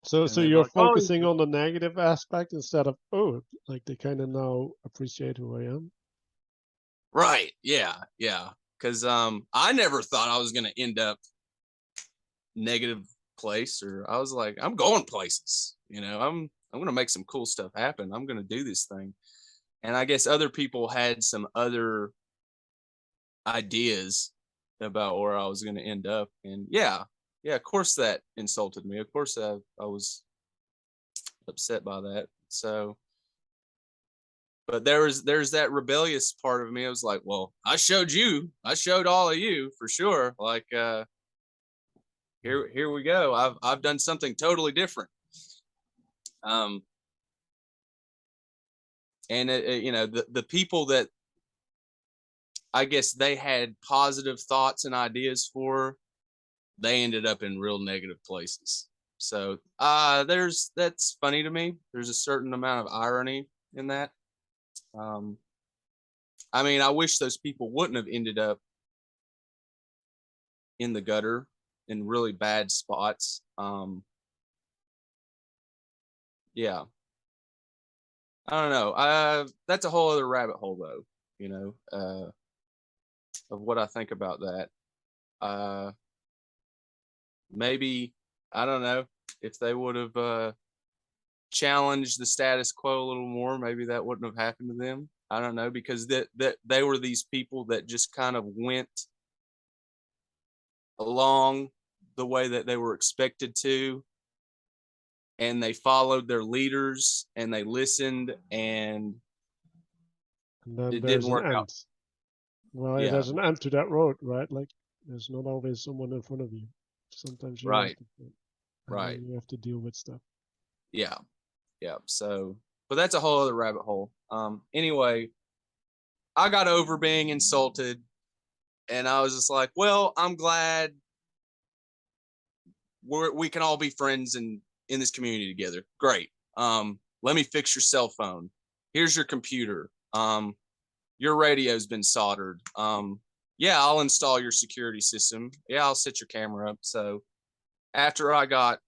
So And they're you're like, oh, focusing on the negative aspect instead of, oh, like they kind of now appreciate who I am. right, yeah, yeah, because I never thought I was going to end up negative place, or I was like, I'm going places, I'm going to make some cool stuff happen. I'm going to do this thing. And I guess other people had some other ideas about where I was going to end up. And yeah, of course that insulted me. Of course I was upset by that. So, but there's that rebellious part of me. I was like, well, I showed all of you for sure. Like, here we go. I've done something totally different. Um, and the people that I guess they had positive thoughts and ideas for, they ended up in real negative places. So that's funny to me. There's a certain amount of irony in that. Um, I mean, I wish those people wouldn't have ended up in the gutter in really bad spots. Yeah, I don't know. That's a whole other rabbit hole, though. Of what I think about that. Uh, Maybe, I don't know, if they would have challenged the status quo a little more, maybe that wouldn't have happened to them. I don't know, because that they were these people that just kind of went along the way that they were expected to, and they followed their leaders and they listened, and And then it didn't there's an work out. end. Well, yeah, Yeah, there's an end to that road, right? Like there's not always someone in front of you. Sometimes you have right, to, and right. then you have to deal with stuff. Yeah, yeah. So, but that's a whole other rabbit hole. Anyway, I got over being insulted, and I was just like, well, I'm glad we can all be friends and in this community together. Great. Let me fix your cell phone. Here's your computer. Your radio's been soldered. Yeah, I'll install your security system. Yeah, I'll set your camera up. So after I got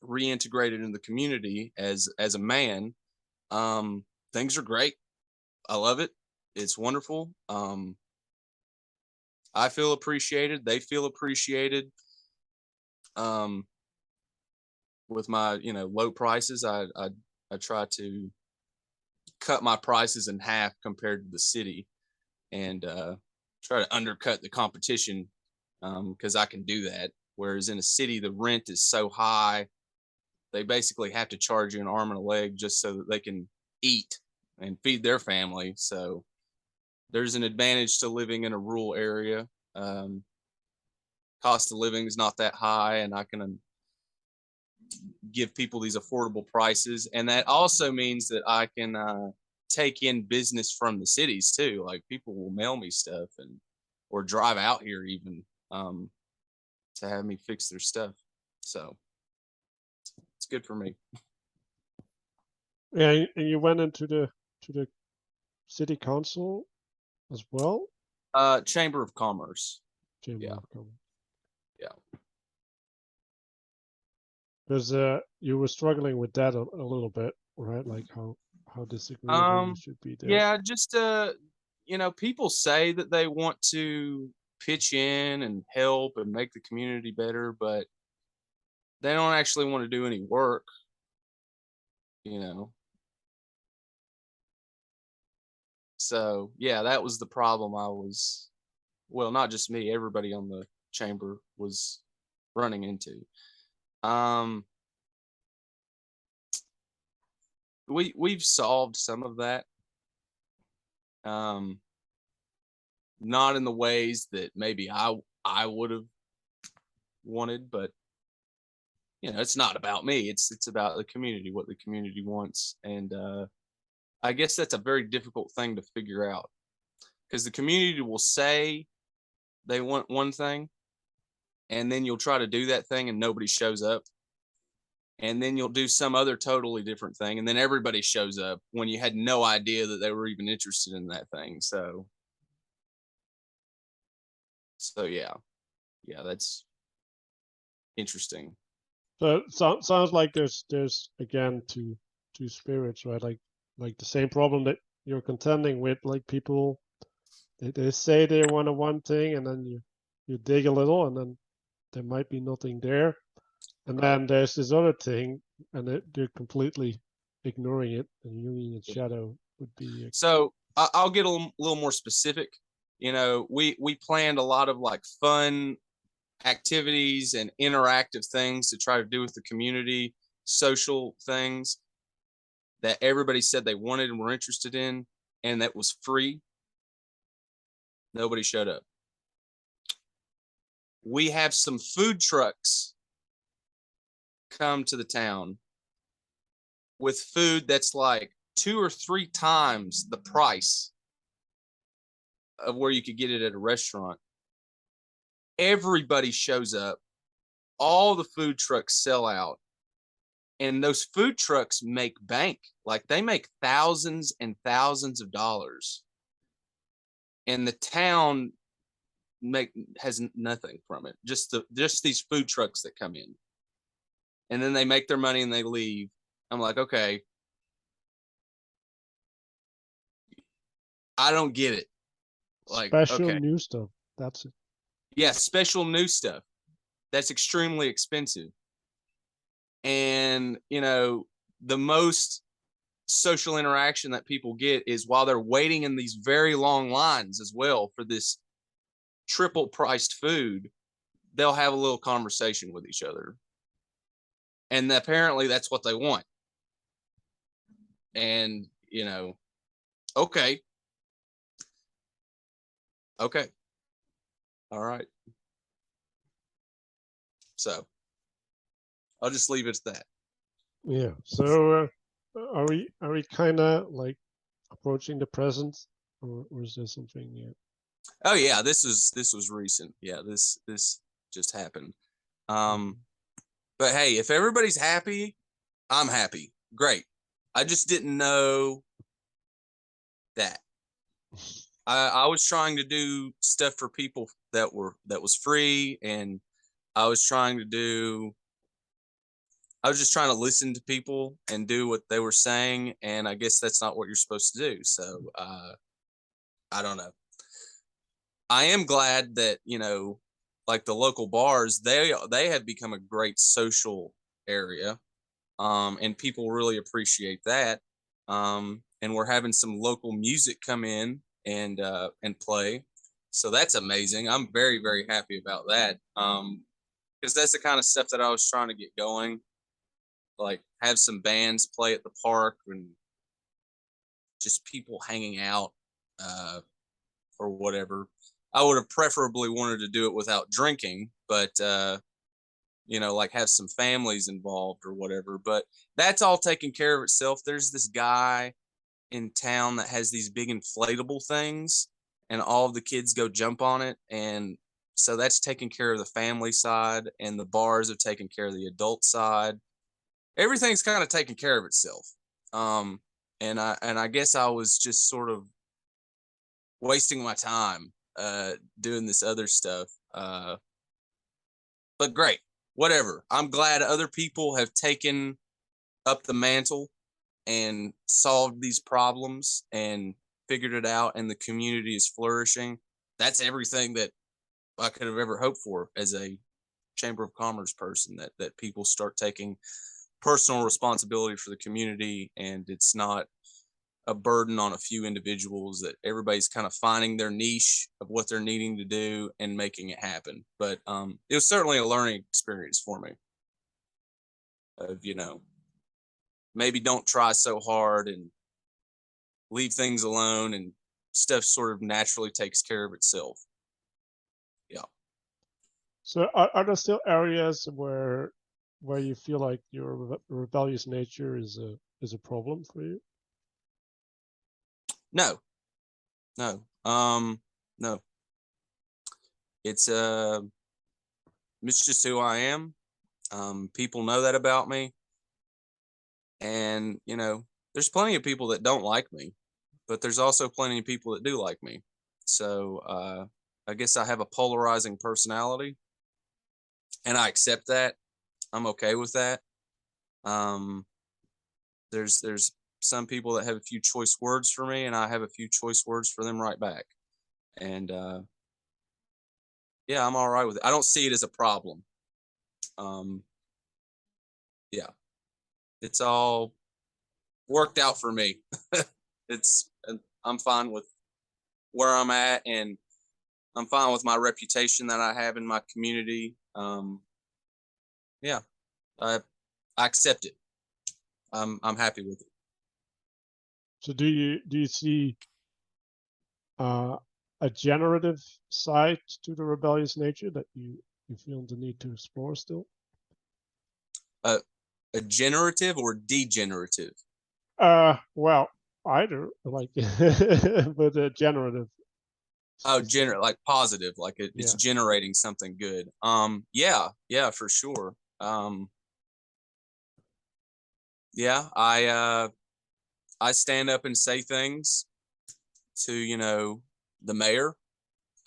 reintegrated in the community as a man, things are great. I love it. It's wonderful. I feel appreciated. They feel appreciated. Um, with my low prices, I try to cut my prices in half compared to the city, and try to undercut the competition, because I can do that. Whereas in a city, the rent is so high, they basically have to charge you an arm and a leg just so that they can eat and feed their family. So there's an advantage to living in a rural area. Cost of living is not that high, and I can give people these affordable prices. And that also means that I can take in business from the cities too. Like, people will mail me stuff, and or drive out here even, to have me fix their stuff. So it's good for me. Yeah, and you went into the city council as well. Chamber of Commerce. Chamber Yeah, of Commerce. yeah. Because you were struggling with that a little bit, right? Like how disagreeable you should be there. Yeah, just people say that they want to pitch in and help and make the community better, but they don't actually want to do any work, you know. So yeah, that was the problem well, not just me, everybody on the chamber was running into. We've solved some of that. Not in the ways that maybe I would have wanted, but it's not about me. It's about the community, what the community wants, and I guess that's a very difficult thing to figure out because the community will say they want one thing, and then you'll try to do that thing and nobody shows up, and then you'll do some other totally different thing, and then everybody shows up when you had no idea that they were even interested in that thing. So yeah, that's interesting. So it sounds like there's again two spirits, right? Like the same problem that you're contending with. Like people, they say they want one thing, and then you dig a little, and then there might be nothing there, and then there's this other thing, and they're completely ignoring it. And Jungian shadow would be. So I'll get a little more specific. We planned a lot of like fun activities and interactive things to try to do with the community, social things that everybody said they wanted and were interested in, and that was free. Nobody showed up. We have some food trucks come to the town with food that's like 2 or 3 times the price of where you could get it at a restaurant. Everybody shows up. All the food trucks sell out. And those food trucks make bank. Like they make thousands and thousands of dollars. And the town has nothing from it. Just these food trucks that come in. And then they make their money and they leave. I'm like, okay. I don't get it. Like Special okay. new stuff. That's it. Yeah, special new stuff. That's extremely expensive. And, the most social interaction that people get is while they're waiting in these very long lines as well for this triple priced food, they'll have a little conversation with each other. And apparently that's what they want. And, okay. Okay. All right. So I'll just leave it at that. Yeah. So are we kind of like approaching the present, or is there something yet? Oh yeah, this was recent. Yeah, this just happened. But hey, if everybody's happy, I'm happy. Great. I just didn't know that. I was trying to do stuff for people that was free, and I was just trying to listen to people and do what they were saying, and I guess that's not what you're supposed to do. So I don't know. I am glad that, like the local bars, they have become a great social area. And people really appreciate that. And we're having some local music come in and play. So that's amazing. I'm very, very happy about that. Because that's the kind of stuff that I was trying to get going. Like have some bands play at the park and just people hanging out or whatever. I would have preferably wanted to do it without drinking, but like have some families involved or whatever. But that's all taken care of itself. There's this guy in town that has these big inflatable things, and all of the kids go jump on it. And so that's taking care of the family side, and the bars have taken care of the adult side. Everything's kind of taken care of itself. And I guess I was just sort of wasting my time doing this other stuff. But great. whatever. I'm glad other people have taken up the mantle and solved these problems and figured it out, and the community is flourishing. That's everything that I could have ever hoped for as a Chamber of Commerce person, that people start taking personal responsibility for the community, and it's not a burden on a few individuals, that everybody's kind of finding their niche of what they're needing to do and making it happen. But it was certainly a learning experience for me of, maybe don't try so hard and leave things alone, and stuff sort of naturally takes care of itself. Yeah. So are there still areas where you feel like your rebellious nature is a problem for you? No. No. It's just who I am. People know that about me. And, there's plenty of people that don't like me, but there's also plenty of people that do like me. So I guess I have a polarizing personality, and I accept that. I'm okay with that. There's some people that have a few choice words for me, and I have a few choice words for them right back. And yeah, I'm all right with it. I don't see it as a problem. Yeah, it's all worked out for me. I'm fine with where I'm at, and I'm fine with my reputation that I have in my community. Yeah, I accept it. I'm happy with it. So do you see a generative side to the rebellious nature that you feel the need to explore still? A generative or degenerative? Well, either, like, but generative. Oh, like positive, like it's Yeah. generating something good. Yeah, for sure. Yeah, I stand up and say things to, the mayor.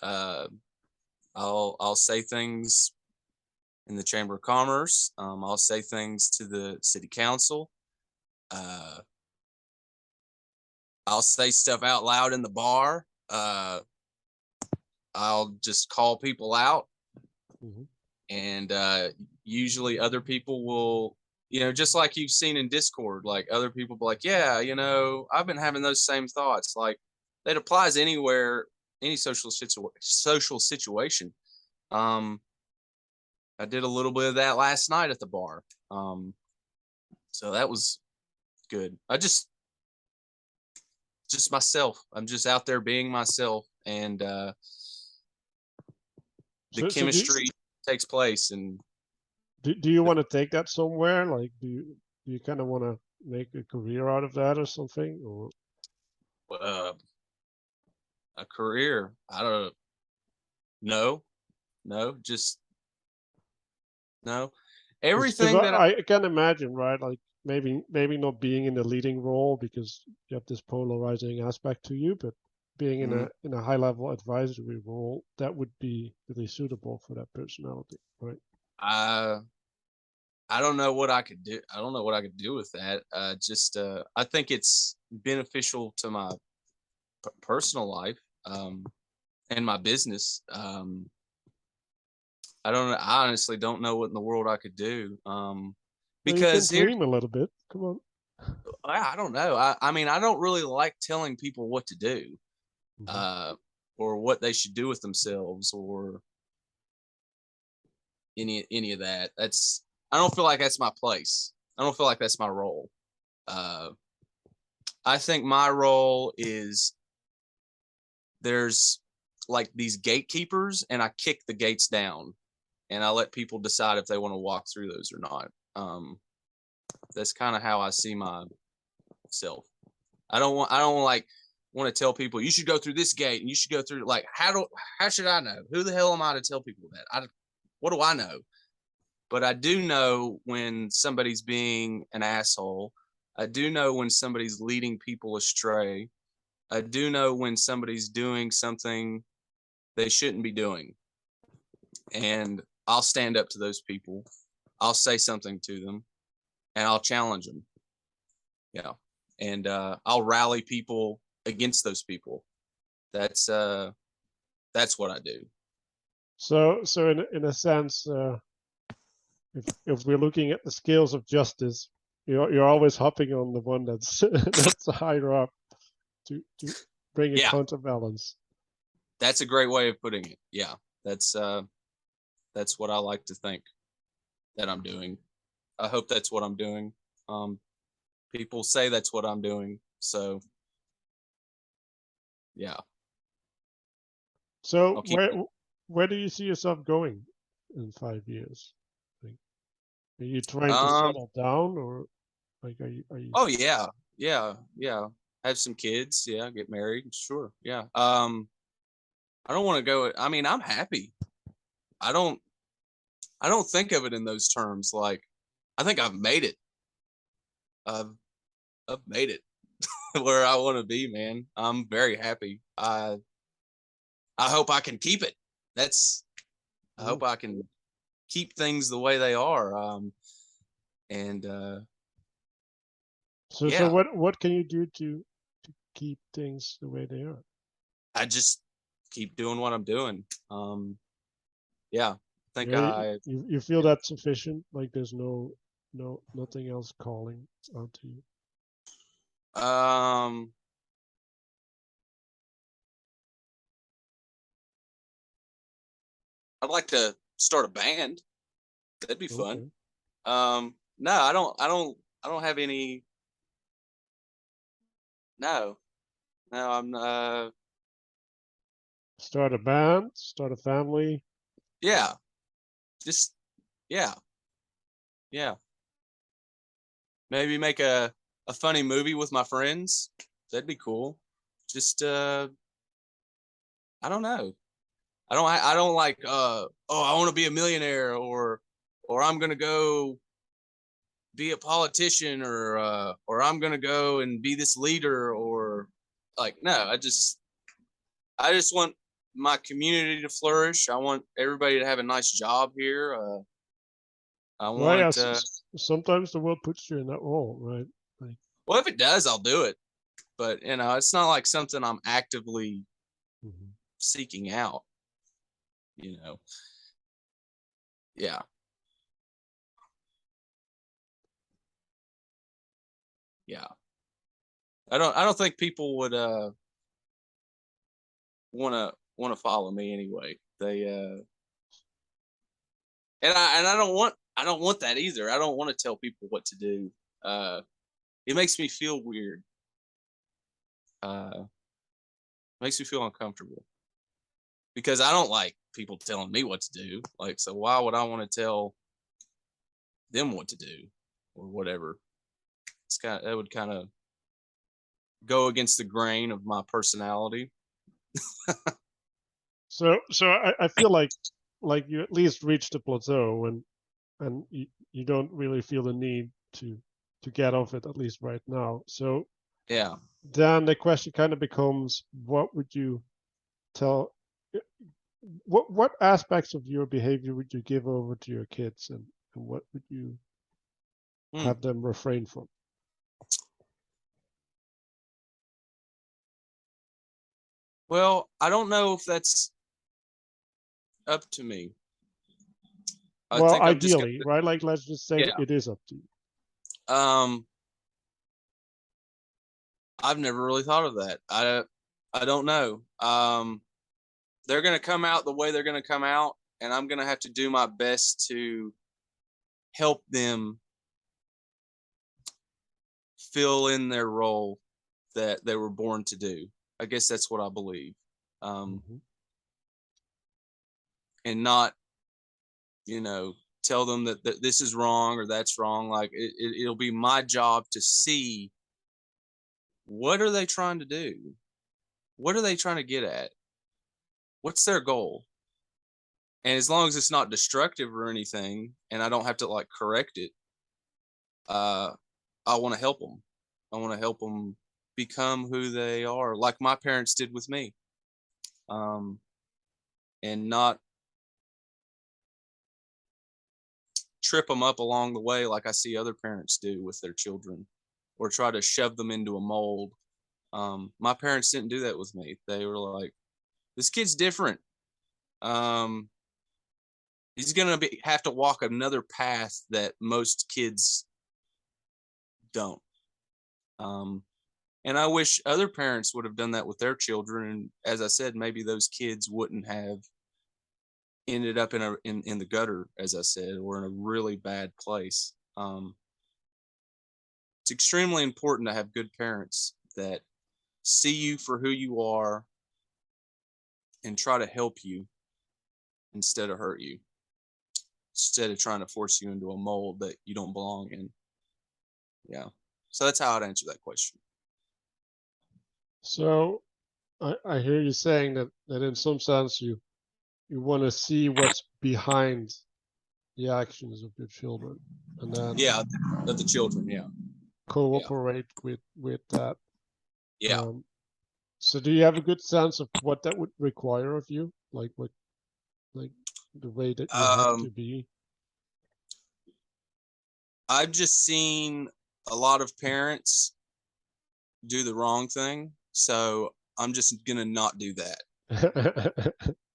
I'll say things in the Chamber of Commerce. I'll say things to the city council. I'll say stuff out loud in the bar. I'll just call people out. Mhm. And usually other people will, just like you've seen in Discord, like other people be like, yeah, I've been having those same thoughts. Like that applies anywhere, any social situation. I did a little bit of that last night at the bar. So that was good. Just myself. I'm just out there being myself, and the chemistry takes place. And do you want to take that somewhere? Like, do you kind of want to make a career out of that or something? Or a career? I don't know. No, just no. Everything that I can imagine, right? Like maybe not being in the leading role because you have this polarizing aspect to you, but being in a high level advisory role, that would be really suitable for that personality, right? I don't know what I could do. I don't know what I could do with that. I think it's beneficial to my personal life, and my business. I honestly don't know what in the world I could do. Because you can dream a little bit. Come on. I don't know. I mean, I don't really like telling people what to do, or what they should do with themselves, or any of that. I don't feel like that's my place. I don't feel like that's my role. I think my role is, there's like these gatekeepers, and I kick the gates down, and I let people decide if they want to walk through those or not. That's kind of how I see myself. I don't want to tell people you should go through this gate and you should go through, like, how should I know? Who the hell am I to tell people that? What do I know? But I do know when somebody's being an asshole. I do know when somebody's leading people astray. I do know when somebody's doing something they shouldn't be doing. And I'll stand up to those people. I'll say something to them and I'll challenge them. Yeah. And I'll rally people against those people. That's what I do. So in a sense, if we're looking at the scales of justice, you're always hopping on the one that's that's higher up to bring a counterbalance. That's a great way of putting it. Yeah, that's what I like to think that I'm doing. I hope that's what I'm doing. People say that's what I'm doing, so yeah. So where do you see yourself going in 5 years? Like, are you trying to settle down, or like are you? Oh yeah. Have some kids. Yeah, get married. Sure. Yeah. I don't want to go. I mean, I'm happy. I don't think of it in those terms. Like, I think I've made it. I've made it where I want to be, man. I'm very happy. I hope I can keep it. I hope I can keep things the way they are. So what can you do to keep things the way they are? I just keep doing what I'm doing. Yeah, I think you feel that's sufficient? Like there's nothing else calling out to you? I'd like to start a band. That'd be fun. No, I don't have any. No, I'm Start a band, start a family. Yeah, just yeah. Maybe make a funny movie with my friends. That'd be cool. Just I don't know. I don't like I want to be a millionaire or I'm gonna go be a politician or I'm gonna go and be this leader or like no, I just want my community to flourish. I want everybody to have a nice job here. I want sometimes the world puts you in that role, right? Like, well, if it does, I'll do it. But it's not like something I'm actively seeking out. Yeah. Yeah. I don't think people would want to follow me anyway. They and I don't want that either. I don't want to tell people what to do. It makes me feel weird. Makes me feel uncomfortable because I don't like people telling me what to do. Like, so why would I want to tell them what to do or whatever? That would kind of go against the grain of my personality. so I feel like you at least reached a plateau and you don't really feel the need to get off it, at least right now. So yeah. Then the question kind of becomes, what would you tell? What aspects of your behavior would you give over to your kids, and what would you have them refrain from? Well, I don't know if that's up to me. Well, ideally, right? Like, let's just say it is up to you. I've never really thought of that. I don't know. They're going to come out the way they're going to come out, and I'm going to have to do my best to help them fill in their role that they were born to do. I guess that's what I believe. And not, tell them that this is wrong or that's wrong. Like it'll be my job to see what are they trying to do? What are they trying to get at? What's their goal? And as long as it's not destructive or anything, and I don't have to like correct it, I want to help them. I want to help them become who they are, like my parents did with me. And not trip them up along the way, like I see other parents do with their children, or try to shove them into a mold. My parents didn't do that with me. They were like, "This kid's different. Um, he's gonna have to walk another path that most kids don't." Um, and I wish other parents would have done that with their children. And as I said, maybe those kids wouldn't have ended up in the gutter, as I said, or in a really bad place. It's extremely important to have good parents that see you for who you are and try to help you instead of hurt you, instead of trying to force you into a mold that you don't belong in. Yeah. So that's how I'd answer that question. So I hear you saying that in some sense you want to see what's behind the actions of your children, and then Yeah, of the children. Yeah. cooperate with that. Yeah. So do you have a good sense of what that would require of you, like the way that you have to Um, be? I've just seen a lot of parents do the wrong thing, so I'm just gonna not do that.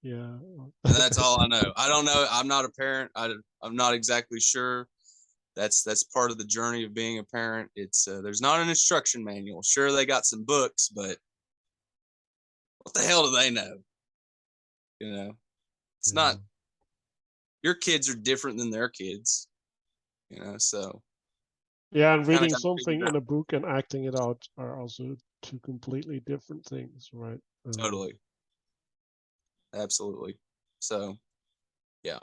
Yeah. And that's all I know. I don't know. I'm not a parent. I'm not exactly sure. That's part of the journey of being a parent. It's there's not an instruction manual. Sure, they got some books, but what the hell do they know? You know, it's Yeah. not. Your kids are different than their kids. You know, so Yeah, and kind of reading got to figure something it in out. a book and acting it out are also two completely different things, right? Totally, absolutely. So yeah.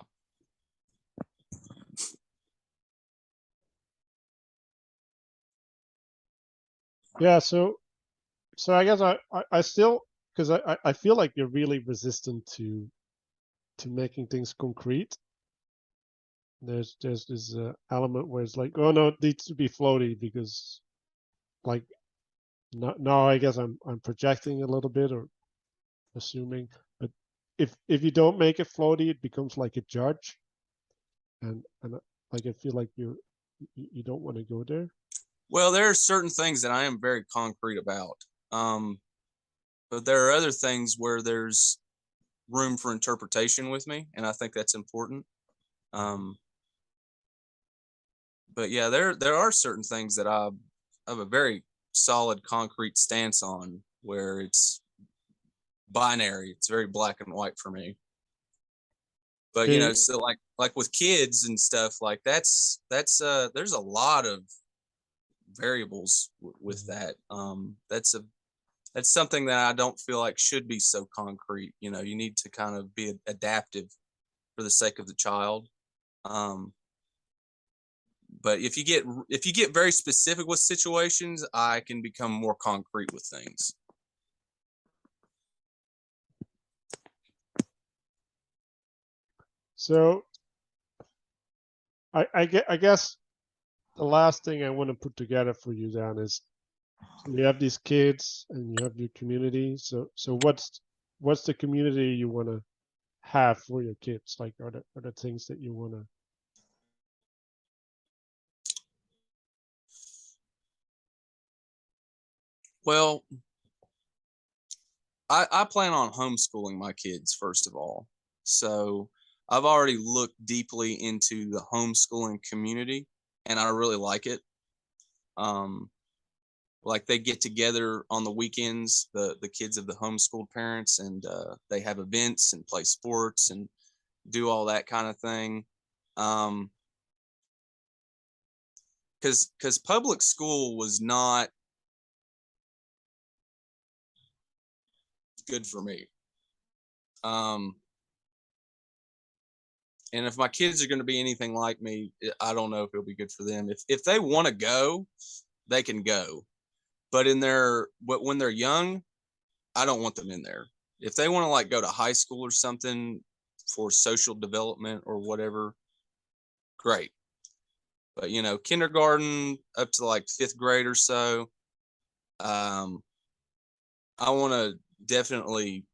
Yeah, so I guess I still, because I feel like you're really resistant to making things concrete. There's this element where it's like, oh no, it needs to be floaty because like now I guess I'm projecting a little bit or assuming, but if you don't make it floaty, it becomes like a judge, and like I feel like you don't want to go there. Well, there are certain things that I am very concrete about. Um, but there are other things where there's room for interpretation with me, and I think that's important. Um, but yeah, there are certain things that I have a very solid concrete stance on, where it's binary. It's very black and white for me. But you know, Okay. so like with kids and stuff, like that's there's a lot of variables with that. That's something that I don't feel like should be so concrete. You know, you need to kind of be adaptive for the sake of the child. Um, but if you get very specific with situations, I can become more concrete with things. So I guess the last thing I want to put together for you, Dan, is you have these kids and you have your community. So what's the community you want to have for your kids? Like, are the things that you want to? Well, I plan on homeschooling my kids first of all. So I've already looked deeply into the homeschooling community, and I really like it. Um, like they get together on the weekends, the kids of the homeschooled parents, and they have events and play sports and do all that kind of thing. Um, because public school was not good for me. Um, and if my kids are going to be anything like me, I don't know if it'll be good for them. If they want to go, they can go. But when they're young, I don't want them in there. If they want to like go to high school or something for social development or whatever, great. But you know, kindergarten up to like fifth grade or so, um, I want to definitely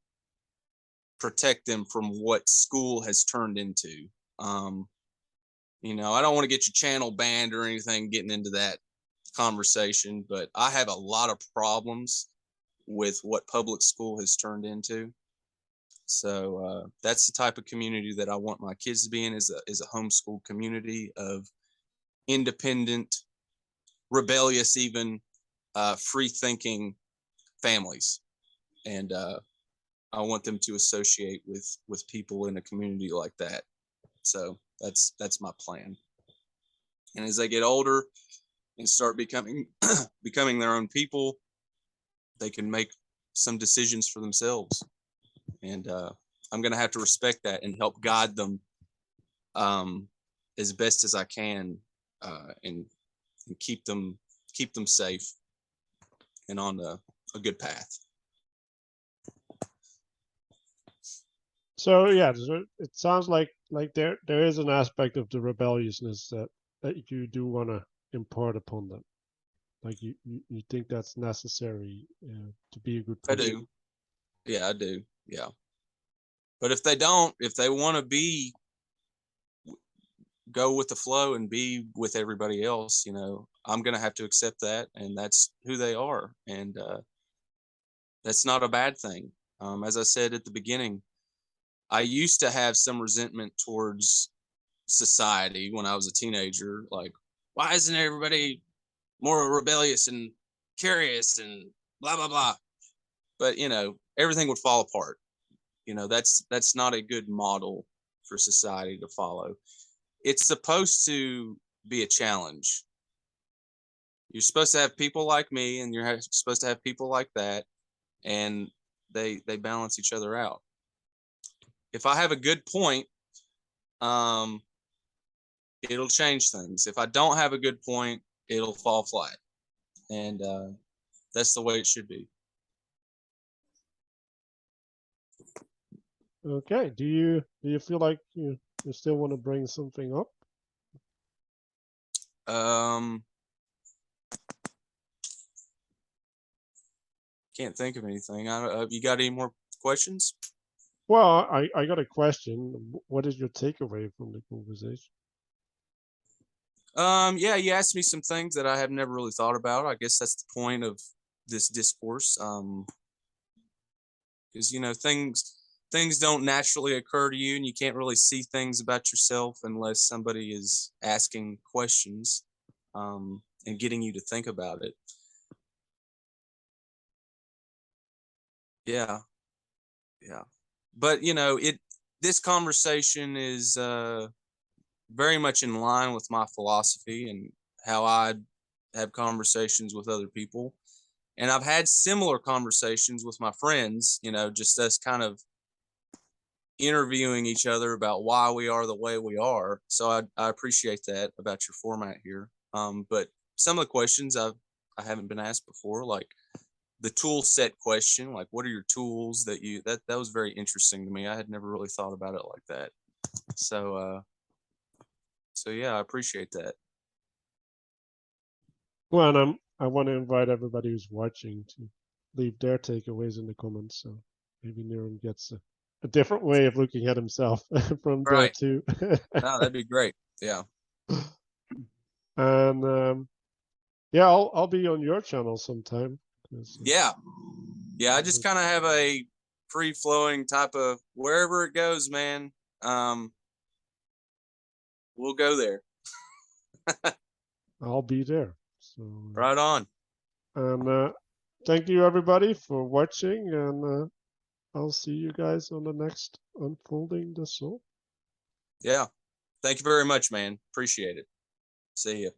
protect them from what school has turned into. Um, You know, I don't want to get your channel banned or anything getting into that conversation, but I have a lot of problems with what public school has turned into. So that's the type of community that I want my kids to be in, is a homeschool community of independent, rebellious, even free thinking families. And I want them to associate with people in a community like that. So that's my plan. And as they get older and start becoming becoming their own people, they can make some decisions for themselves. And I'm going to have to respect that and help guide them as best as I can, and keep them safe and on a good path. So yeah, it sounds like there is an aspect of the rebelliousness that you do want to impart upon them. Like you think that's necessary to be a good person. I do. Yeah, I do. Yeah. But if they don't, if they want to go with the flow and be with everybody else, you know, I'm going to have to accept that, and that's who they are. And that's not a bad thing. As I said at the beginning, I used to have some resentment towards society when I was a teenager. Like, why isn't everybody more rebellious and curious and blah, blah, blah? But, you know, everything would fall apart. You know, that's not a good model for society to follow. It's supposed to be a challenge. You're supposed to have people like me, and you're supposed to have people like that, and they balance each other out. If I have a good point, it'll change things. If I don't have a good point, it'll fall flat. And that's the way it should be. Okay. Do you feel like you still want to bring something up? Can't think of anything. You got any more questions? Well, I got a question. What is your takeaway from the conversation? Yeah, you asked me some things that I have never really thought about. I guess that's the point of this discourse. Because, you know, things don't naturally occur to you, and you can't really see things about yourself unless somebody is asking questions, and getting you to think about it. Yeah. But, you know, this conversation is very much in line with my philosophy and how I have conversations with other people. And I've had similar conversations with my friends, you know, just us kind of interviewing each other about why we are the way we are. So I appreciate that about your format here. But some of the questions I haven't been asked before, like the tool set question, like what are your tools that was very interesting to me. I had never really thought about it like that. So yeah, I appreciate that. Well, and I want to invite everybody who's watching to leave their takeaways in the comments. So maybe Neirum gets a different way of looking at himself from there Right. too. No, that'd be great. Yeah. And yeah, I'll be on your channel sometime. Yeah. I just kind of have a free flowing type of wherever it goes, man. We'll go there. I'll be there. So Right on. And thank you everybody for watching, and I'll see you guys on the next Unfolding the Soul. Yeah. Thank you very much, man. Appreciate it. See you.